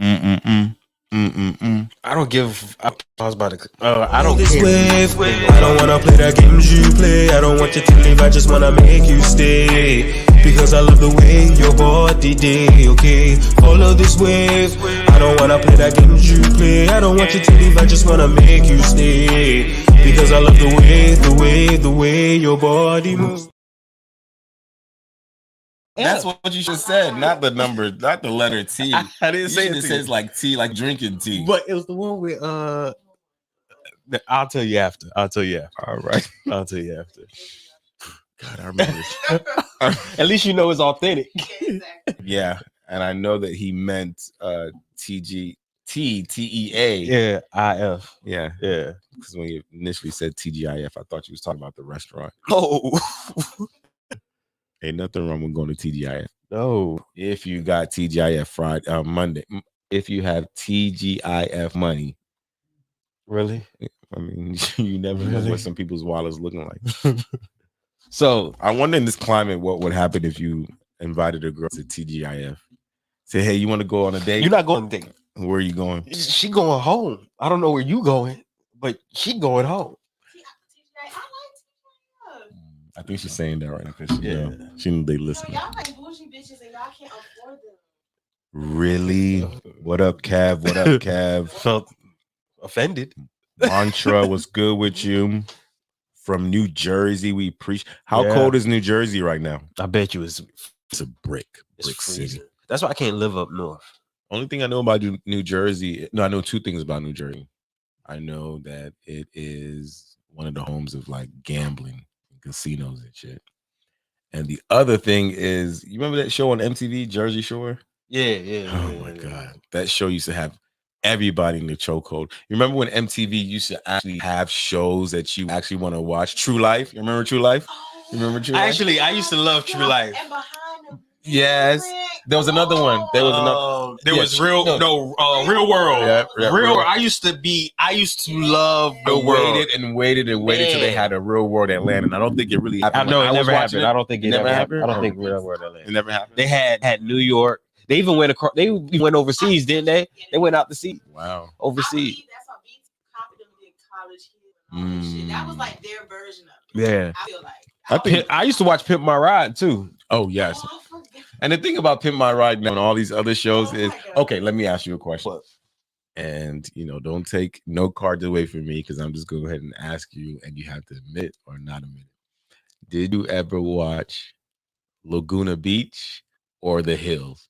Mm-mm-mm. Mm-mm-mm. I don't give. I was about to. I don't This care. wave, I don't wanna play the games you play. I don't want you to leave, I just wanna make you stay. Because I love the way your body day, okay? Follow this wave. I don't wanna play the games you play. I don't want you to leave, I just wanna make you stay. Because I love the way your body moves. That's what you should have said, not the number, not the letter T. I didn't say it. It says like tea, like drinking tea. But it was the one with I'll tell you after. All right. I'll tell you after. God, I remember. At least you know it's authentic. Yeah, and I know that he meant TEA. Yeah, IF. Yeah, Yeah. because when you initially said TGIF, I thought you was talking about the restaurant. Oh Ain't nothing wrong with going to TGIF. no. If you got TGIF Friday, Monday, if you have TGIF money, Really? I mean, you never know Really? what some people's wallets looking like. So I wonder in this climate, what would happen if you invited a girl to TGIF? Say, hey, you want to go on a date? You're not going to date. Where are you going? She going home. I don't know where you going, but she going home. I think she's saying that right now because Yeah. she know they listen. Y'all like bougie bitches and y'all can't afford them. Really? What up, Cav? What up, Cav? Felt offended. Mantra was good with you. From New Jersey, we preach. How Yeah. cold is New Jersey right now? I bet you it's It's a brick freezing. city. That's why I can't live up north. Only thing I know about New Jersey, no, I know two things about New Jersey. I know that it is one of the homes of like gambling and casinos and shit. And the other thing is, you remember that show on MTV, Jersey Shore? Yeah. Oh my God. That show used to have everybody in the chokehold. You remember when MTV used to actually have shows that you actually want to watch? True Life. You remember True Life? You remember True Life? Actually, I used to love True Life. And behind the Yes. There was another one. There was another. There Yeah, was Real World. Yeah, Real World. I used to love Real World. Waited till they had a Real World Atlanta. And I don't think it really happened. I know When it was never watching happened. I don't think it never ever happened? happened. I don't think Real World It Atlanta. never happened. They had New York. They even went across. They went overseas, didn't they? They went out to sea Wow. overseas. That's why BT copied them and did College Kid and all that shit. That was like their version of it. Yeah. I feel like. I think. I used to watch Pimp My Ride too. Oh yes. Oh, I forgot. And the thing about Pimp My Ride now and all these other shows Oh is, my God. okay, let me ask you a question. What? And don't take no cards away from me because I'm just going to go ahead and ask you, and you have to admit or not admit it. Did you ever watch Laguna Beach or The Hills?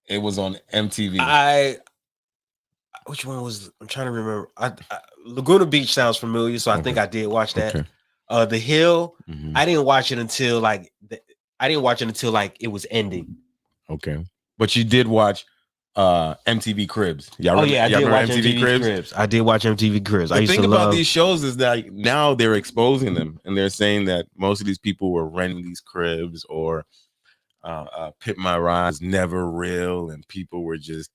It was on MTV. Which one was? I'm trying to remember. Laguna Beach sounds familiar, so I think I did watch that. Okay. The Hill. Mhm. I didn't watch it until like it was ending. Okay. But you did watch MTV Cribs. I did watch MTV Cribs. I did watch MTV Cribs. I The used thing to about love these shows is that now they're exposing them, and they're saying that most of these people were renting these cribs, or Pimp My Ride was never real, and people were just.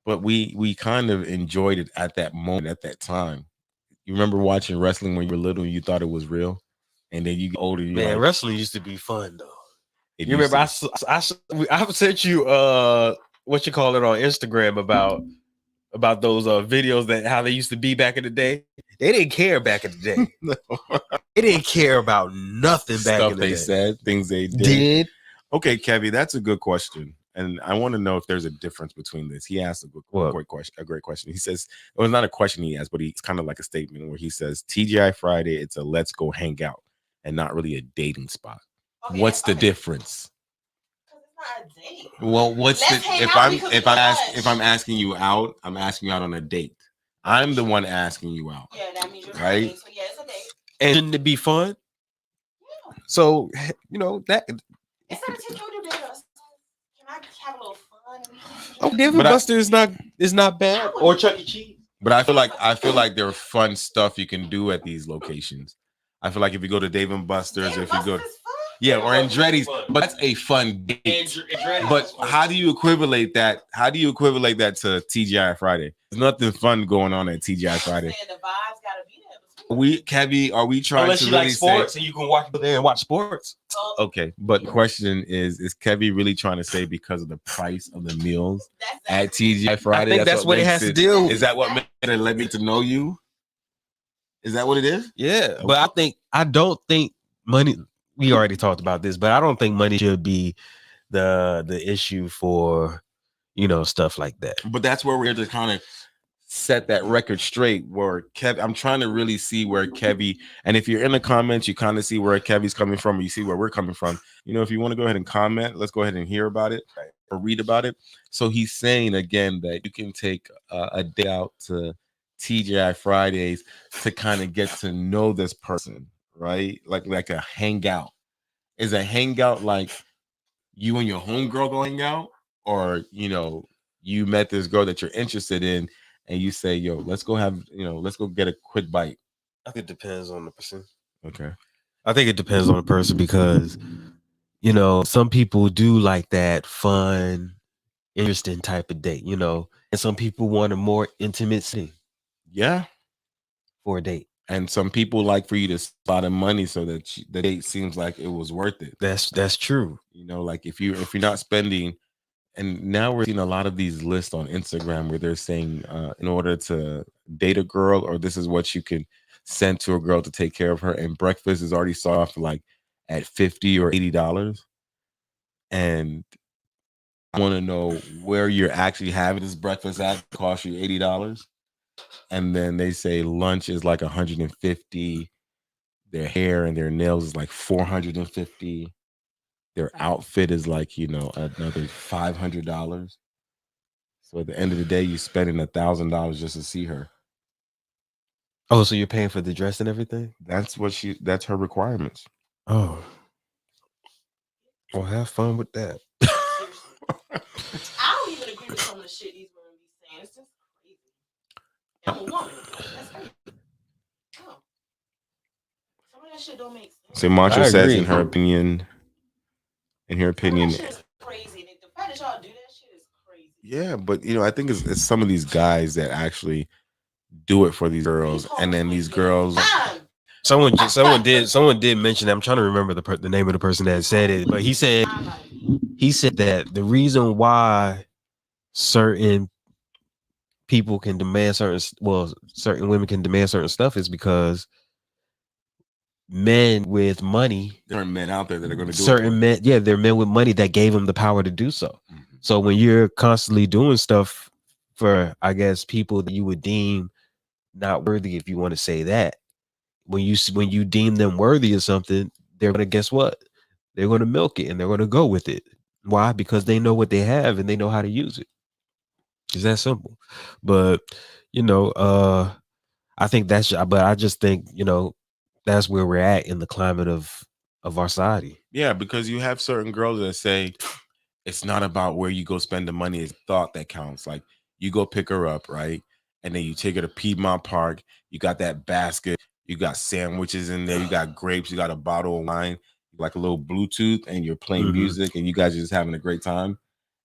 But we kind of enjoyed it at that moment, at that time. You remember watching wrestling when you were little and you thought it was real, and then you get older. man. Like, Wrestling used to be fun though. it You used remember to- I sent you what you call it on Instagram about those videos that how they used to be back in the day. They didn't care back in the day. They didn't care about nothing back stuff in the they day. said, things they did. Did Okay, Kevy, that's a good question, and I want to know if there's a difference between this. He asked What? a great question. He says it was not a question he asked, but it's kind of like a statement where he says TGI Friday, it's a let's go hang out, and not really a dating spot. Okay, What's the okay. difference? 'Cause it's not a date. Well, what's Let's the hang if out I'm because if we I'm can asking if I'm asking you out, I'm asking you out on a date. I'm the one asking you out. Yeah, that means you're Right? dating. So yeah, it's a date. and shouldn't it be fun? Yeah. So that It's not a take you to date us. Can I have a little fun? David But I- Buster is not bad, or Chuck E. Cheese. But I feel like there are fun stuff you can do at these locations. I feel like if you go to Dave and Buster's, if you go, yeah, or Andretti's, but that's a fun date. But how do you equivalent that? How do you equivalent that to TGI Friday? There's nothing fun going on at TGI Friday. The vibes gotta be there Kevy, are we trying Unless to you really like sports say? and you can walk there and watch sports. Okay, but the question is Kevy really trying to say because of the price of the meals at TGI Friday? I think that's what it has to deal with. Is that what made it led me to know you? Is that what it is? Yeah, but I don't think money. We already talked about this, but I don't think money should be the issue for stuff like that. But that's where we're to kind of set that record straight. Where I'm trying to really see where Kevy, and if you're in the comments, you kind of see where Kevy's coming from, or you see where we're coming from. If you want to go ahead and comment, let's go ahead and hear about it or read about it. So he's saying again that you can take a day out to TGI Fridays to kind of get to know this person, right? Like a hangout. Is a hangout like you and your homegirl going out, or you met this girl that you're interested in, and you say, "Yo, let's go get a quick bite." I think it depends on the person. Okay. I think it depends on the person because some people do like that fun, interesting type of date, and some people want a more intimate setting. Yeah. For a date. And some people like for you to spot the money so that the date seems like it was worth it. That's true. Like if you're not spending, and now we're seeing a lot of these lists on Instagram where they're saying in order to date a girl, or this is what you can send to a girl to take care of her, and breakfast is already soft like at $50 or $80. And I want to know where you're actually having this breakfast at. It costs you $80. And then they say lunch is like $150. Their hair and their nails is like $450. Their outfit is like, another $500. So at the end of the day, you're spending $1,000 just to see her. Oh, so you're paying for the dress and everything? That's her requirements. Oh. Well, have fun with that. I don't even agree with some of the shit these women be saying. It's just crazy. I'm a woman. That's crazy. Oh. Some of that shit don't make sense. So Mantra says in her opinion, that shit is crazy. The fact that y'all do that shit is crazy. Yeah, but I think it's some of these guys that actually do it for these girls, and then these girls. Someone did mention that. I'm trying to remember the name of the person that said it, but he said that the reason why certain people can demand certain women can demand certain stuff is because men with money, there are men out there that are going to do certain men. Yeah, there are men with money that gave them the power to do so. Mm-hmm. So when you're constantly doing stuff for, I guess, people that you would deem not worthy, if you want to say that, when you deem them worthy of something, they're gonna guess what? They're gonna milk it and they're gonna go with it. Why? Because they know what they have and they know how to use it. It's that simple. But I think I just think that's where we're at in the climate of our society. Yeah, because you have certain girls that say it's not about where you go spend the money, it's thought that counts. Like you go pick her up, right? And then you take her to Piedmont Park, you got that basket, you got sandwiches in there, you got grapes, you got a bottle of wine, like a little Bluetooth, and you're playing music and you guys are just having a great time.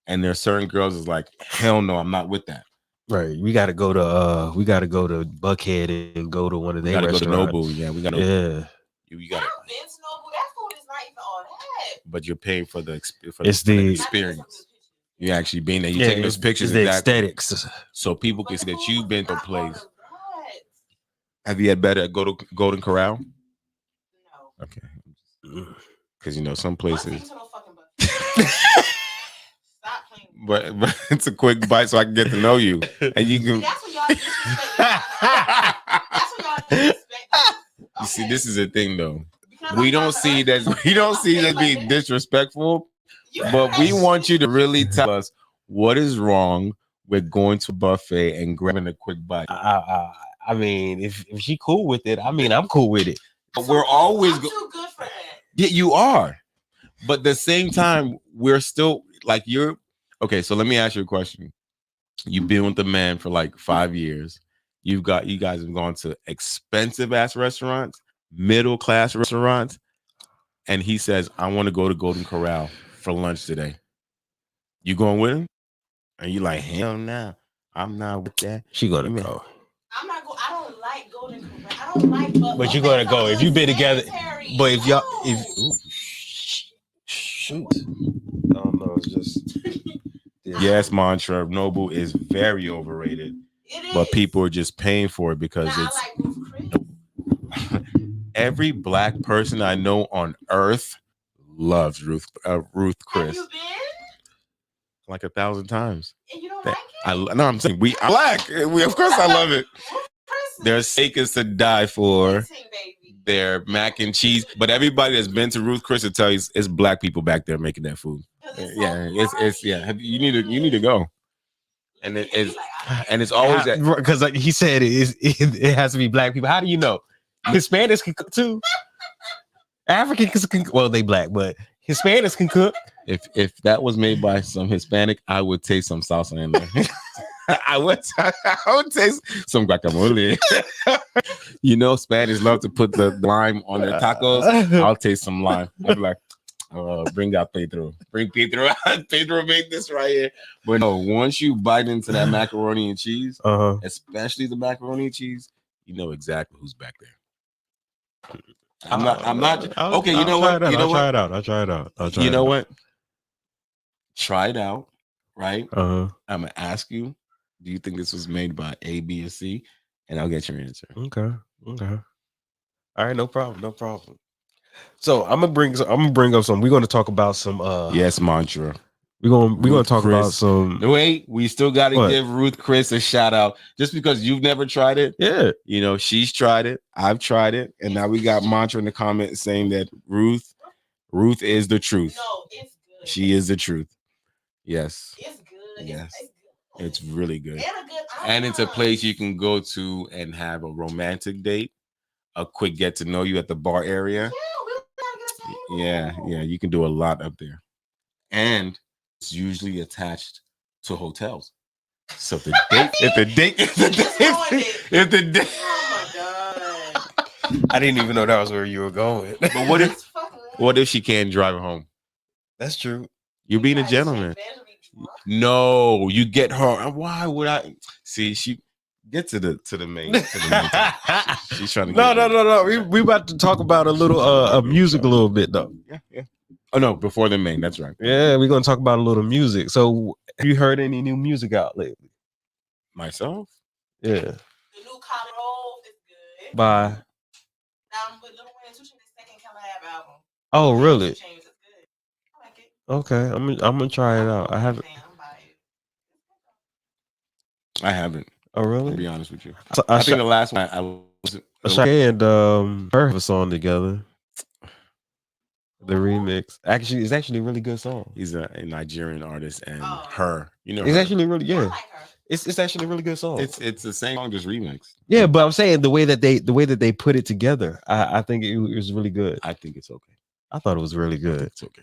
And there are certain girls that's like, hell no, I'm not with that. Right. We gotta go to Buckhead and go to one of their restaurants. We gotta go to Nobu. Yeah, we gotta You gotta Vince Noble, that food is not even all that. But you're paying for the experience. You're actually being there. You're taking those pictures. The aesthetics. So people can see that you've been to a place. Have you had better at Golden Corral? No. Okay. Because some places. Stop playing. But it's a quick bite so I can get to know you. And you can. That's what y'all disrespect. That's what y'all disrespect. Okay. You see, this is the thing though. We don't see that being disrespectful. But we want you to really tell us what is wrong with going to a buffet and grabbing a quick bite. I mean, if she cool with it, I mean, I'm cool with it. But we're always too good for that. Yeah, you are. But at the same time, we're still like you're okay. So let me ask you a question. You've been with the man for like 5 years. You guys have gone to expensive ass restaurants, middle class restaurants, and he says, "I want to go to Golden Corral for lunch today." You going with him? And you like, hell no, I'm not with that. She gonna go. I'm not going. I don't like Golden Corral. I don't like. But you're gonna go if you've been together. sanitary. But if y'all, No. if ooh, shoot, I don't know. It's just Yes, mantra Noble is very overrated, It is. but people are just paying for it because Nah, it's I like Ruth Chris. every black person I know on earth loves Ruth Have Chris you been? like 1,000 times. And you don't That- like it? No, I'm saying I'm black. Of course I love it. Ruth Chris. Their steak is to die for. Listen, baby. Their mac and cheese, but everybody that's been to Ruth Chris will tell you it's black people back there making that food. 'Cause it's so Yeah, it's yeah. hearty. You need to go, and You it's be like, I and it's always that. because like he said it has to be black people. How do you know? Hispanics can cook too. Africans can well they black, but Hispanics can cook. If that was made by some Hispanic, I would taste some salsa in there. I would taste some guacamole. You know, Spanish love to put the lime on their tacos. I'll taste some lime. I'll be like, bring out Pedro. Bring Pedro out. Pedro made this right here. But no, once you bite into that macaroni and cheese, especially the macaroni and cheese, you know exactly who's back there. I'm not. Okay, you know what? You know what? I'll try it out. You know what? Try it out, right? Uh-huh. I'm gonna ask you, do you think this was made by A, B, or C? And I'll get your answer. Okay. All right, no problem. So I'm gonna bring up some. We're gonna talk about some. Yes, mantra. We're gonna Ruth talk Chris. about some. Wait, we still got to What? give Ruth Chris a shout out. Just because you've never tried it, Yeah. you know she's tried it. I've tried it, and now we got mantra in the comments saying that Ruth is the truth. No, it's good. She is the truth. Yes, It's good. Yes. It's good. it's really good. And a good And it's a ambiance. place you can go to and have a romantic date, a quick get to know you at the bar area. Yeah, we gotta get a table. Yeah, you can do a lot up there. And it's usually attached to hotels. So if the date, Just ruined it. if the date, Oh my god. I didn't even know that was where you were going. but what if That's fucking what if she can't drive her home? That's true. You're being a Like, gentleman. she better be drunk. No, you get her. Why would I see? She get to the main. Topic. She's trying to. No. We about to talk about a little music a little bit though. Yeah. Oh no, before the main. That's right. Yeah, we're gonna talk about a little music. So, have you heard any new music out lately? Myself. Yeah, The new Colin Rove is good. by With Lil Wayne and 2 Chainz' second collab album. oh really? 2 Chainz is good. I like it. Okay, I'm gonna try it out. I haven't. I'm biased. I haven't. Oh To really? be honest with you, I I think the last one I was. Ashanti and her have a song together. The remix actually is actually a really good song. He's a Nigerian artist, and Oh. her, you know, It's her. actually really I yeah. like her. It's actually a really good song. It's the same song, just remixed. Yeah, but I'm saying the way that they put it together, I think it was really good. I think it's okay. I thought it was really I think good. it's okay.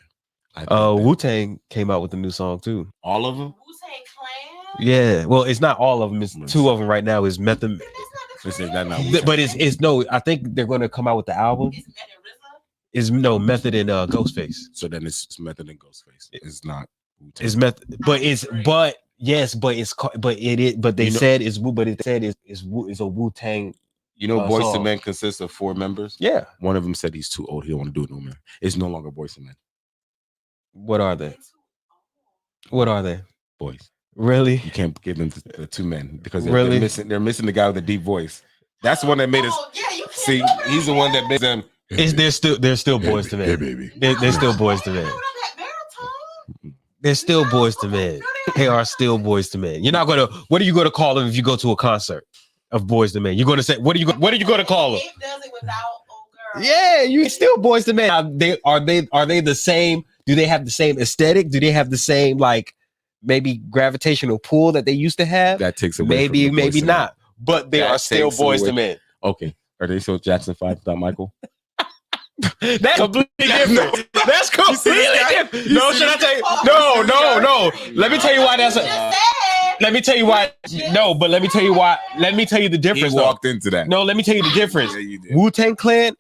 I think that Wu-Tang came out with a new song too. all of them. Wu-Tang Clan. Yeah, well, it's not all of them. It's two of them right now. Is Method, But that's not the Listen, Clan. that not Wu-Tang. but it's no. I think they're going to come out with the album. It's Method RZA. Is no Method and Ghostface. So then it's Method and Ghostface. It's not. Wu-Tang. Is Method, but it's but yes, but it's but it is. But they You know- said it's Wu. But it said it's a Wu-Tang. You know, Boyz II song. Men consists of 4 members. Yeah. One of them said he's too old. He don't want to do it no more. It's no longer Boyz II Men. What are they? What are they? Boys. Really? You can't give them the 2 men because Really? they're missing the guy with the deep voice. That's the one that made us Oh, yeah, you can't see. do that. He's the one that made them. They're still boys to Hey, men. baby. They're still boys to men. You don't know that baritone? They're still boys to men. They are still boys to men. You're not gonna. What are you gonna call them if you go to a concert of boys to men? You're gonna say, what are you gonna call them? It does it without old girl. Yeah, you still boys to men. Are they the same? Do they have the same aesthetic? Do they have the same like maybe gravitational pull that they used to have? That takes away. Maybe from the Boyz maybe II Men. not. But they That are still takes boys away- to men. Okay. Are they still Jackson 5 without Michael? That's completely different. That's completely different. No, should I tell you? No. Let me tell you why that's You a. just said. Let me tell you why. No, but let me tell you why. Let me tell you the He difference. Though. walked into that. No, let me tell you the difference. Yeah, you did. Wu-Tang Clan,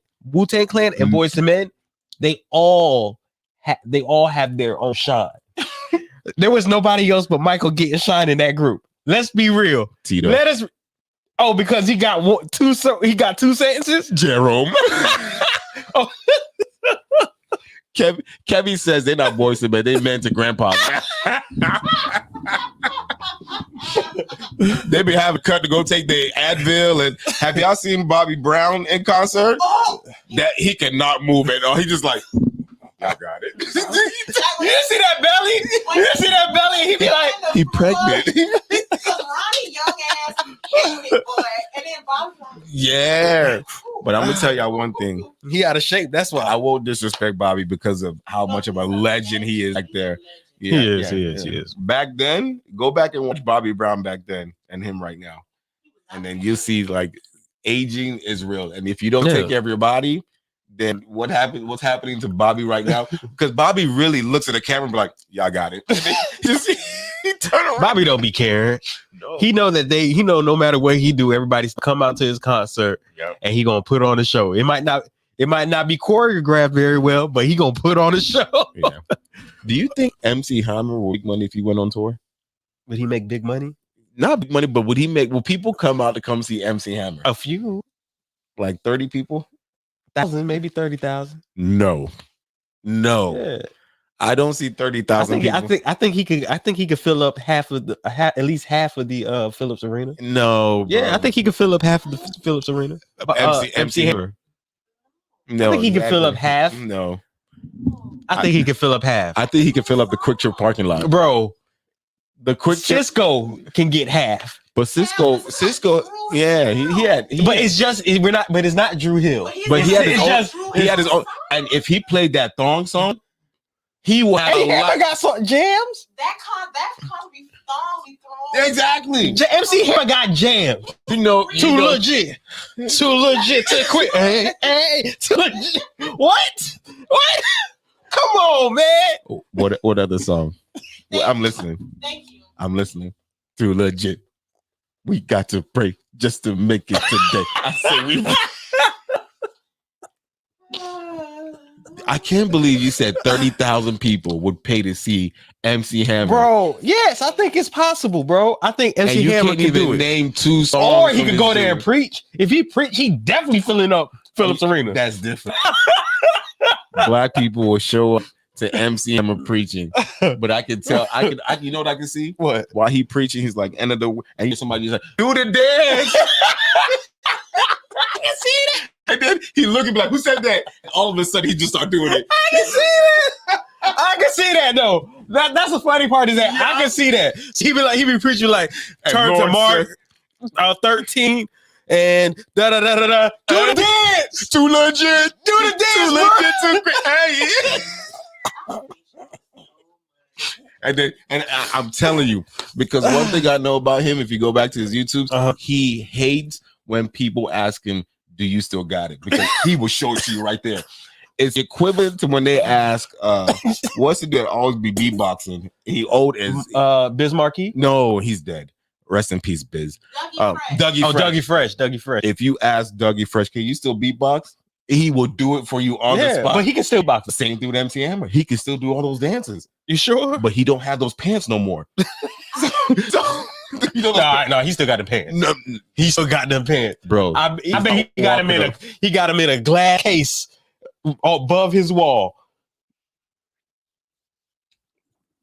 and Boyz II Men, they all have their own shine. There was nobody else but Michael getting shine in that group. Let's be real. Tito. Let us. Oh, because he got two. So he got two sentences. Jerome. Oh. Kevin says they're not boys to bed. They men to grandpa. They be having cut to go take their Advil. And have y'all seen Bobby Brown in concert? Oh, That he cannot move at all. He just like, I got it. You see that belly? You see that belly? He be like, he pregnant. Because Ronnie young ass killed me, boy, and then Bobby. Yeah. But I'm gonna tell y'all one thing. he out of shape. That's why. I won't disrespect Bobby because of how much of a legend he is back there. Yeah, He is. Back then, go back and watch Bobby Brown back then and him right now. And then you'll see like aging is real. And if you don't take care of your body, then what's happening to Bobby right now? Because Bobby really looks at the camera and be like, y'all got it. He turn around. Bobby don't be caring. No. He know that he know no matter what he do, everybody's come out to his concert and he gonna put on a show. It might not be choreographed very well, but he gonna put on a show. Yeah. Do you think MC Hammer will make money if he went on tour? Would he make big money? Not big money, but will people come out to come see MC Hammer? A few. Like 30 people? 1,000, maybe 30,000. No. Yeah. I don't see 30,000 people. I think he could fill up at least half of the Phillips Arena. No. Bro. Yeah, I think he could fill up half of the Phillips Arena. MC Hammer. No. I think he could fill up half. No. I think he could fill up half. I think he could fill up the Quick Trip parking lot. Bro, The Quick Trip. Cisco can get half. But Cisco, yeah, he had. But it's not Drew Hill. But he had It's his own. And if he played that thong song, he will have Hey, a lot. I got some jams. That can't be thrown. Exactly. MC Hammer got jams. Too legit to quit. Hey, too legit. What? Come on, man. What other song? Well, I'm listening. Thank you. I'm listening. Too legit. We got to pray just to make it today. I say we. I can't believe you said 30,000 people would pay to see MC Hammer. Bro, yes, I think it's possible, bro. I think MC Hammer can do it. Name 2 songs. Or he could go there and preach. If he preach, he definitely filling up Phillips Arena. That's different. Black people will show up to MC Hammer preaching, but I can tell. I you know what I can see? What? While he preaching, he's like end of the and somebody's like do the dance. I can see that. And then he looking like who said that? And all of a sudden he just start doing it. I can see that. I can see that though. That's the funny part is that I can see that. He be preaching like turn to Mark 13 and da da da da da. Do the dance. Too legit. Do the dance. Too legit. Too great. And I'm telling you, because one thing I know about him, if you go back to his YouTube, he hates when people ask him, "Do you still got it?" Because he will show it to you right there. It's equivalent to when they ask, "What's it that always be beatboxing?" He old as Biz Markie. No, he's dead. Rest in peace, Biz. Dougie Fresh. Dougie Fresh. If you ask Dougie Fresh, can you still beatbox? He will do it for you on the spot. But he can still box. The same thing with MC Hammer. He can still do all those dances. You sure? But he don't have those pants no more. No, he still got the pants. No, he still got them pants, bro. I bet he got him in a glass case above his wall.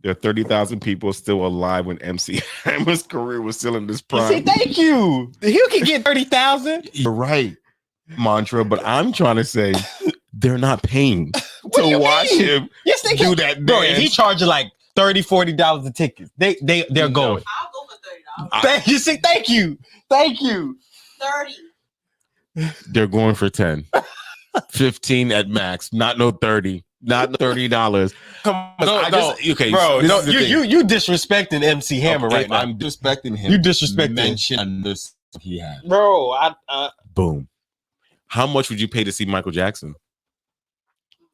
There are 30,000 people still alive when MC Hammer's career was still in this prime. See, thank you. He can get 30,000. You're right, Mantra. But I'm trying to say they're not paying to watch him do that. Bro, if he charging like $30-$40 a ticket, they're going. I'll go for $30. Thank you. See, thank you. 30. They're going for 10, 15 at max. Not no 30. Not $30. Okay, bro. You disrespecting MC Hammer right now. I'm disrespecting him. You disrespecting mention this he had. Bro, Boom. How much would you pay to see Michael Jackson?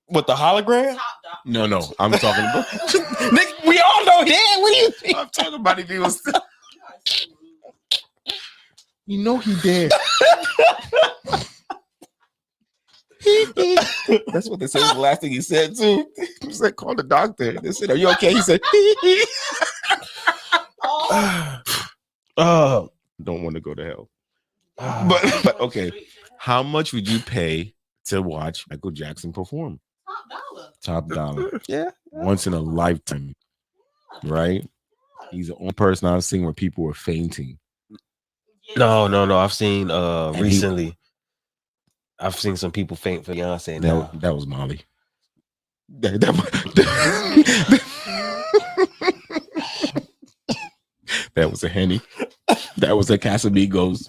With the hologram? No. I'm talking about. Nick, we all know that. What do you think? I'm talking about if he was. You know he did. That's what they said was the last thing he said too. He said, "Call the doctor." They said, "Are you okay?" He said, "Don't want to go to hell." But okay, how much would you pay to watch Michael Jackson perform? Top dollar. Yeah. Once in a lifetime, right? He's the only person I've seen where people were fainting. No. I've seen he- recently. I've seen some people faint for Beyonce. That was Molly. That was a Henny. That was a Casamigos.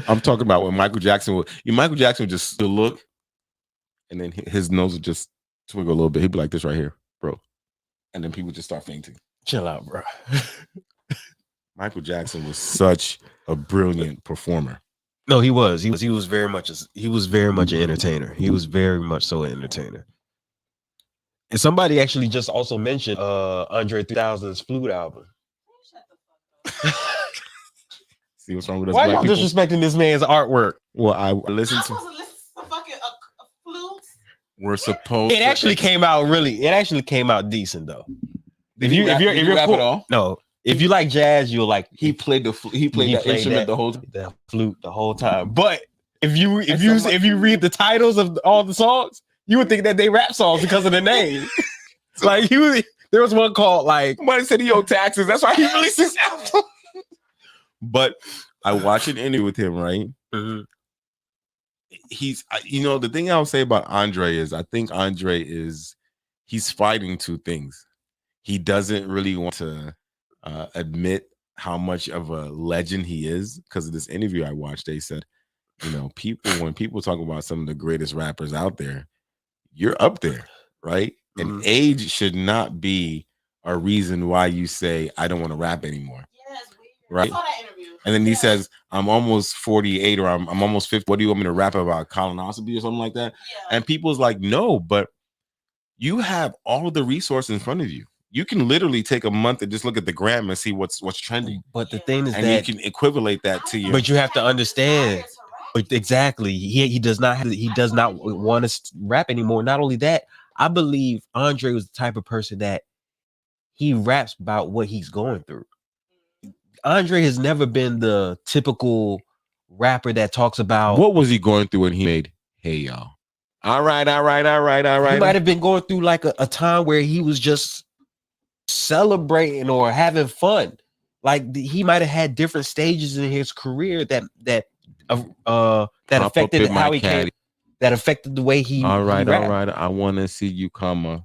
I'm talking about when Michael Jackson would just still look, and then his nose would just twiggle a little bit. He'd be like this right here, bro. And then people just start fainting. Chill out, bro. Michael Jackson was such a brilliant performer. No, he was. He was very much an entertainer. He was very much so an entertainer. And somebody actually just also mentioned Andre 3000's Flute album. See what's wrong with us? Why are black you people? disrespecting this man's artwork? Well, I listened to. Fucking a flute. We're supposed. It actually came out decent though. Did you rap it all? No, if you like jazz, you'll like. He played that instrument the whole time. The flute the whole time. But if you read the titles of all the songs, you would think that they rap songs because of the name. Like there was one called like Somebody said he owed taxes. That's why he released his album. But I watched an interview with him, right? Mm-hmm. He's, the thing I'll say about Andre is I think Andre he's fighting two things. He doesn't really want to admit how much of a legend he is because of this interview I watched. They said, when people talk about some of the greatest rappers out there, you're up there, right? Mm-hmm. And age should not be a reason why you say, I don't want to rap anymore. Right? I saw that interview. And then he says, I'm almost 48 or I'm almost 50. What do you want me to rap about? Colonoscopy or something like that? Yeah. And people's like, no, but you have all of the resources in front of you. You can literally take a month and just look at the gram and see what's trending. But the thing is and that you can equate that to you. But you have to understand. Exactly. He does not want to rap anymore. Not only that, I believe Andre was the type of person that he raps about what he's going through. Andre has never been the typical rapper that talks about what was he going through when he made Hey Y'all. All right. He might have been going through like a time where he was just celebrating or having fun. Like he might have had different stages in his career that affected how he came, that affected the way he. All right. I want to see you come.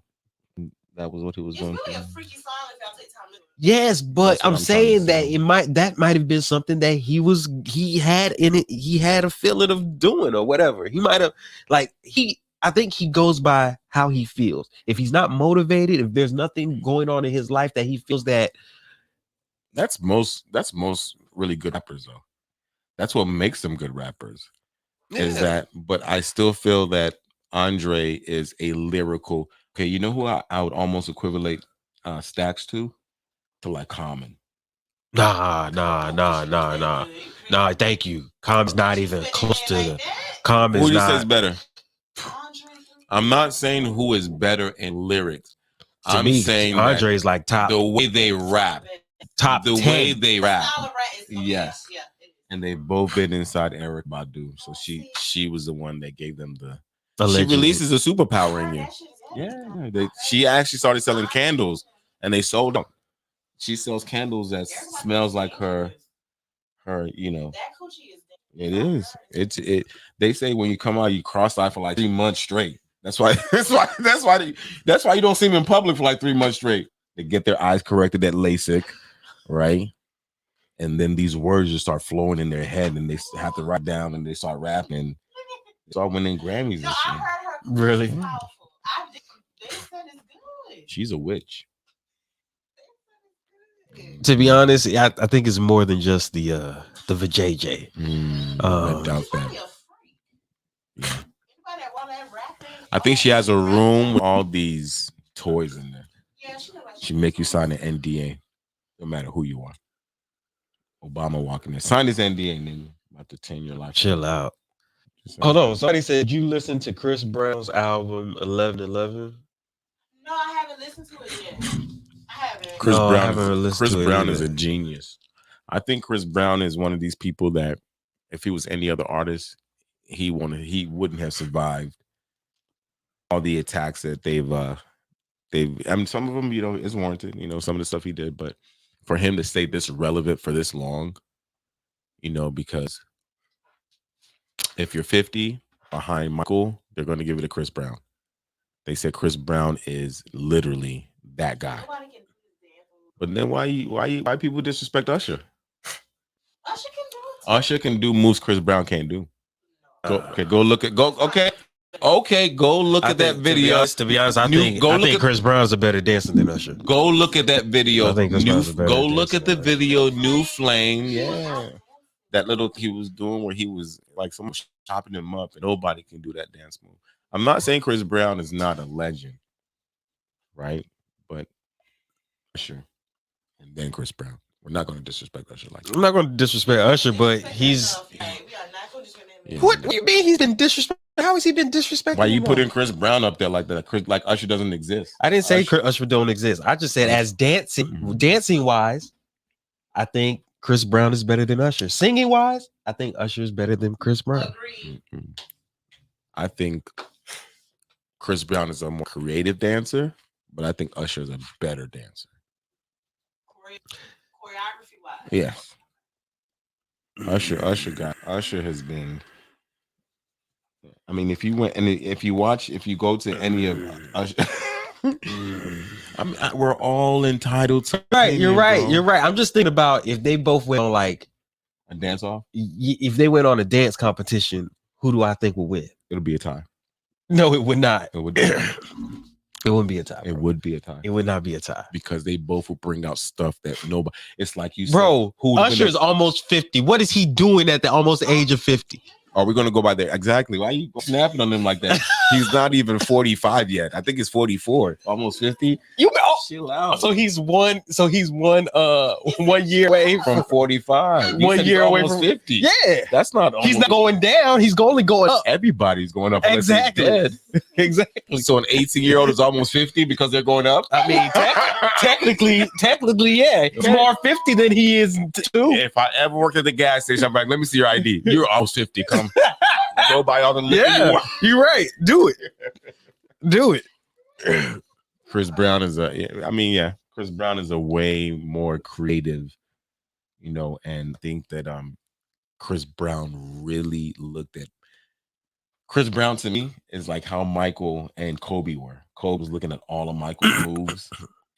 That was what he was going through. Yes, but I'm saying that that might have been something that he had in it. He had a feeling of doing or whatever. He might have I think he goes by how he feels. If he's not motivated, if there's nothing going on in his life that he feels that. That's most really good rappers though. That's what makes them good rappers. Yeah. Is that? But I still feel that Andre is a lyrical. Okay, you know who I would almost equivalent Stacks to like Common. Nah. Thank you. Common's not even close to the. Common. Who do you say is better? I'm not saying who is better in lyrics. I'm saying Andre's like top. The way they rap. Top the 10. Way they rap. Yes. Yeah. And they've both been inside Erykah Badu. So she was the one that gave them the. Allegedly. She releases a superpower in you. Yeah. She actually started selling candles and they sold them. She sells candles that smells like her, It is. They say when you come out, you cross-eyed for like 3 months straight. That's why you don't see them in public for like 3 months straight. They get their eyes corrected at LASIK, right? And then these words just start flowing in their head and they have to write down and they start rapping. They start winning Grammys and shit. Really? She's a witch. To be honest, I think it's more than just the vajayjay. I doubt that. Yeah. I think she has a room with all these toys in there. She make you sign an NDA, no matter who you are. Obama walking there. Sign this NDA, nigga. About to 10 your life. Chill out. Hold on. Somebody said, did you listen to Chris Brown's album 1111? No, I haven't listened to it yet. I haven't. Chris Brown is a genius. I think Chris Brown is one of these people that if he was any other artist, he wouldn't have survived all the attacks that they've. I mean, some of them, is warranted. Some of the stuff he did, but for him to stay this relevant for this long, because if you're 50 behind Michael, they're going to give it to Chris Brown. They said Chris Brown is literally that guy. But then why people disrespect Usher? Usher can do moves Chris Brown can't do. Go look at that video. To be honest, I think Chris Brown's a better dancer than Usher. Go look at that video. I think Chris Brown's a better Go look dancer at the than video. New Flame. Yeah. That little he was doing where he was like someone chopping him up, and nobody can do that dance move. I'm not saying Chris Brown is not a legend, right? But Usher, and then Chris Brown. We're not going to disrespect Usher like that. I'm not going to disrespect Usher, but he's. What do you mean he's been disrespected? How has he been disrespected? Why you putting Chris Brown up there like that? Like Usher doesn't exist. I didn't say Usher don't exist. I just said as dancing wise, I think Chris Brown is better than Usher. Singing wise, I think Usher is better than Chris Brown. I think Chris Brown is a more creative dancer, but I think Usher is a better dancer. Choreography wise. Yes. Usher has been. I mean, if you go to any of Usher, I mean, we're all entitled to. Right, you're right. Bro. You're right. I'm just thinking about if they both went on like a dance off. If they went on a dance competition, who do I think would win? It'll be a tie. No, it would not. It would. It wouldn't be a tie. It would be a tie. It would not be a tie because they both will bring out stuff that nobody. It's like you said, bro. Usher's almost 50. What is he doing at the almost age of 50? Are we going to go by there? Exactly. Why are you snapping on him like that? He's not even 45 yet. I think he's 44, almost 50. Chill out. So he's one 1 year away from 45. 1 year away from 50. Yeah, that's not. He's not going down. He's only going up. Everybody's going up. Exactly. Dead. Exactly. So an 18-year-old is almost 50 because they're going up. I mean, technically, yeah. He's more 50 than he is too. If I ever worked at the gas station, I'm like, let me see your ID. You're almost 50. Come go buy all the liquor. Yeah, you're right. Do it. Chris Brown is Chris Brown is a way more creative, and I think that Chris Brown really looked at Chris Brown to me is like how Michael and Kobe were. Kobe was looking at all of Michael's moves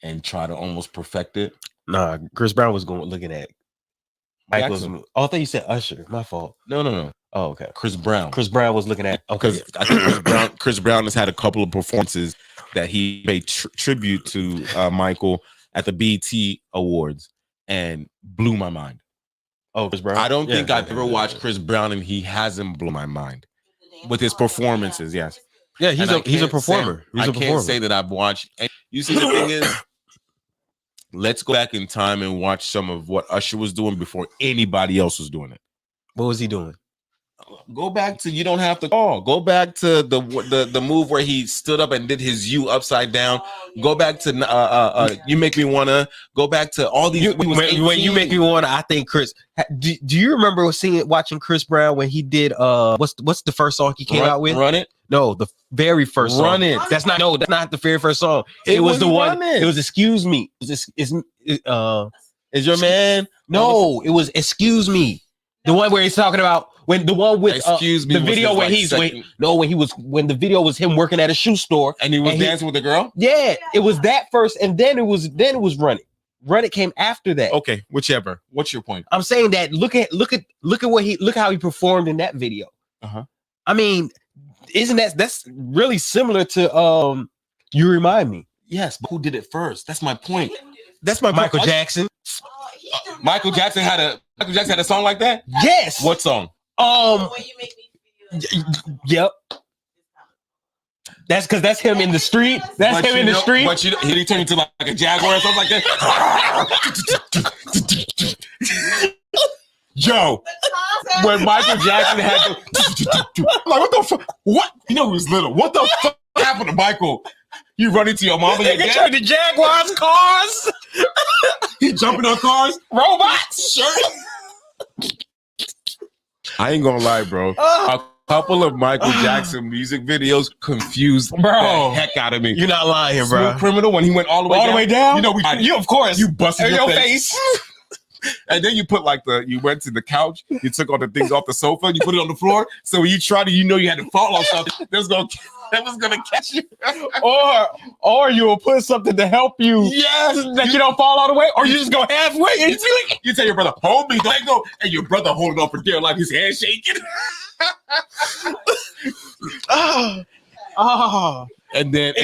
and try to almost perfect it. Nah, Chris Brown was looking at Michael's move. Oh, I thought you said Usher. My fault. No. Oh, okay. Chris Brown was looking at because I think Chris Brown has had a couple of performances that he paid tribute to Michael at the BET Awards and blew my mind. Oh, Chris Brown. I don't think I've ever watched Chris Brown and he hasn't blown my mind with his performances. Yes. Yeah, he's a performer. I can't say that I've watched. And you see, the thing is, let's go back in time and watch some of what Usher was doing before anybody else was doing it. What was he doing? Go back to You Don't Have to Call. Go back to the move where he stood up and did his U upside down. Go back to You Make Me Wanna. Go back to all these. When You Make Me Wanna, I think Chris. Do you remember watching Chris Brown when he did what's the first song he came out with? Run It. No, the very first song. Run It. That's not the very first song. It was the one. It was Excuse Me. Is your man? No, it was Excuse Me. The one where he's talking about when the one with Excuse Me. The video where when the video was him working at a shoe store and he was dancing with the girl. Yeah, it was that first, and then it was Run It. Run It came after that. Okay, whichever. What's your point? I'm saying that look how he performed in that video. I mean, isn't that's really similar to You Remind Me? Yes, but who did it first? That's my point. That's my Michael Jackson. Michael Jackson had a song like that? Yes. What song? Yep. That's because that's him in the street. That's him in the street. But he turned into like a jaguar or something like that. Yo, when Michael Jackson had to, like, what the fuck? What? He was little. What the fuck happened to Michael? You run into your mom and your dad? The Jaguars cars. He jumping on cars? Robots. Sure. I ain't gonna lie, bro. A couple of Michael Jackson music videos confused Bro. the heck out of me. You're not lying, bro. Smooth Criminal, when he went all the way down. You know, you of course. you busted in your your face. And then you put you went to the couch, you took all the things off the sofa, you put it on the floor. So when you tried to, you had to fall on something that was gonna catch you. or you will put something to help you. Yes, that you don't fall all the way, or you just go halfway. And you tell your brother, hold me, let go, and your brother holding on for dear life, his hand shaking. And then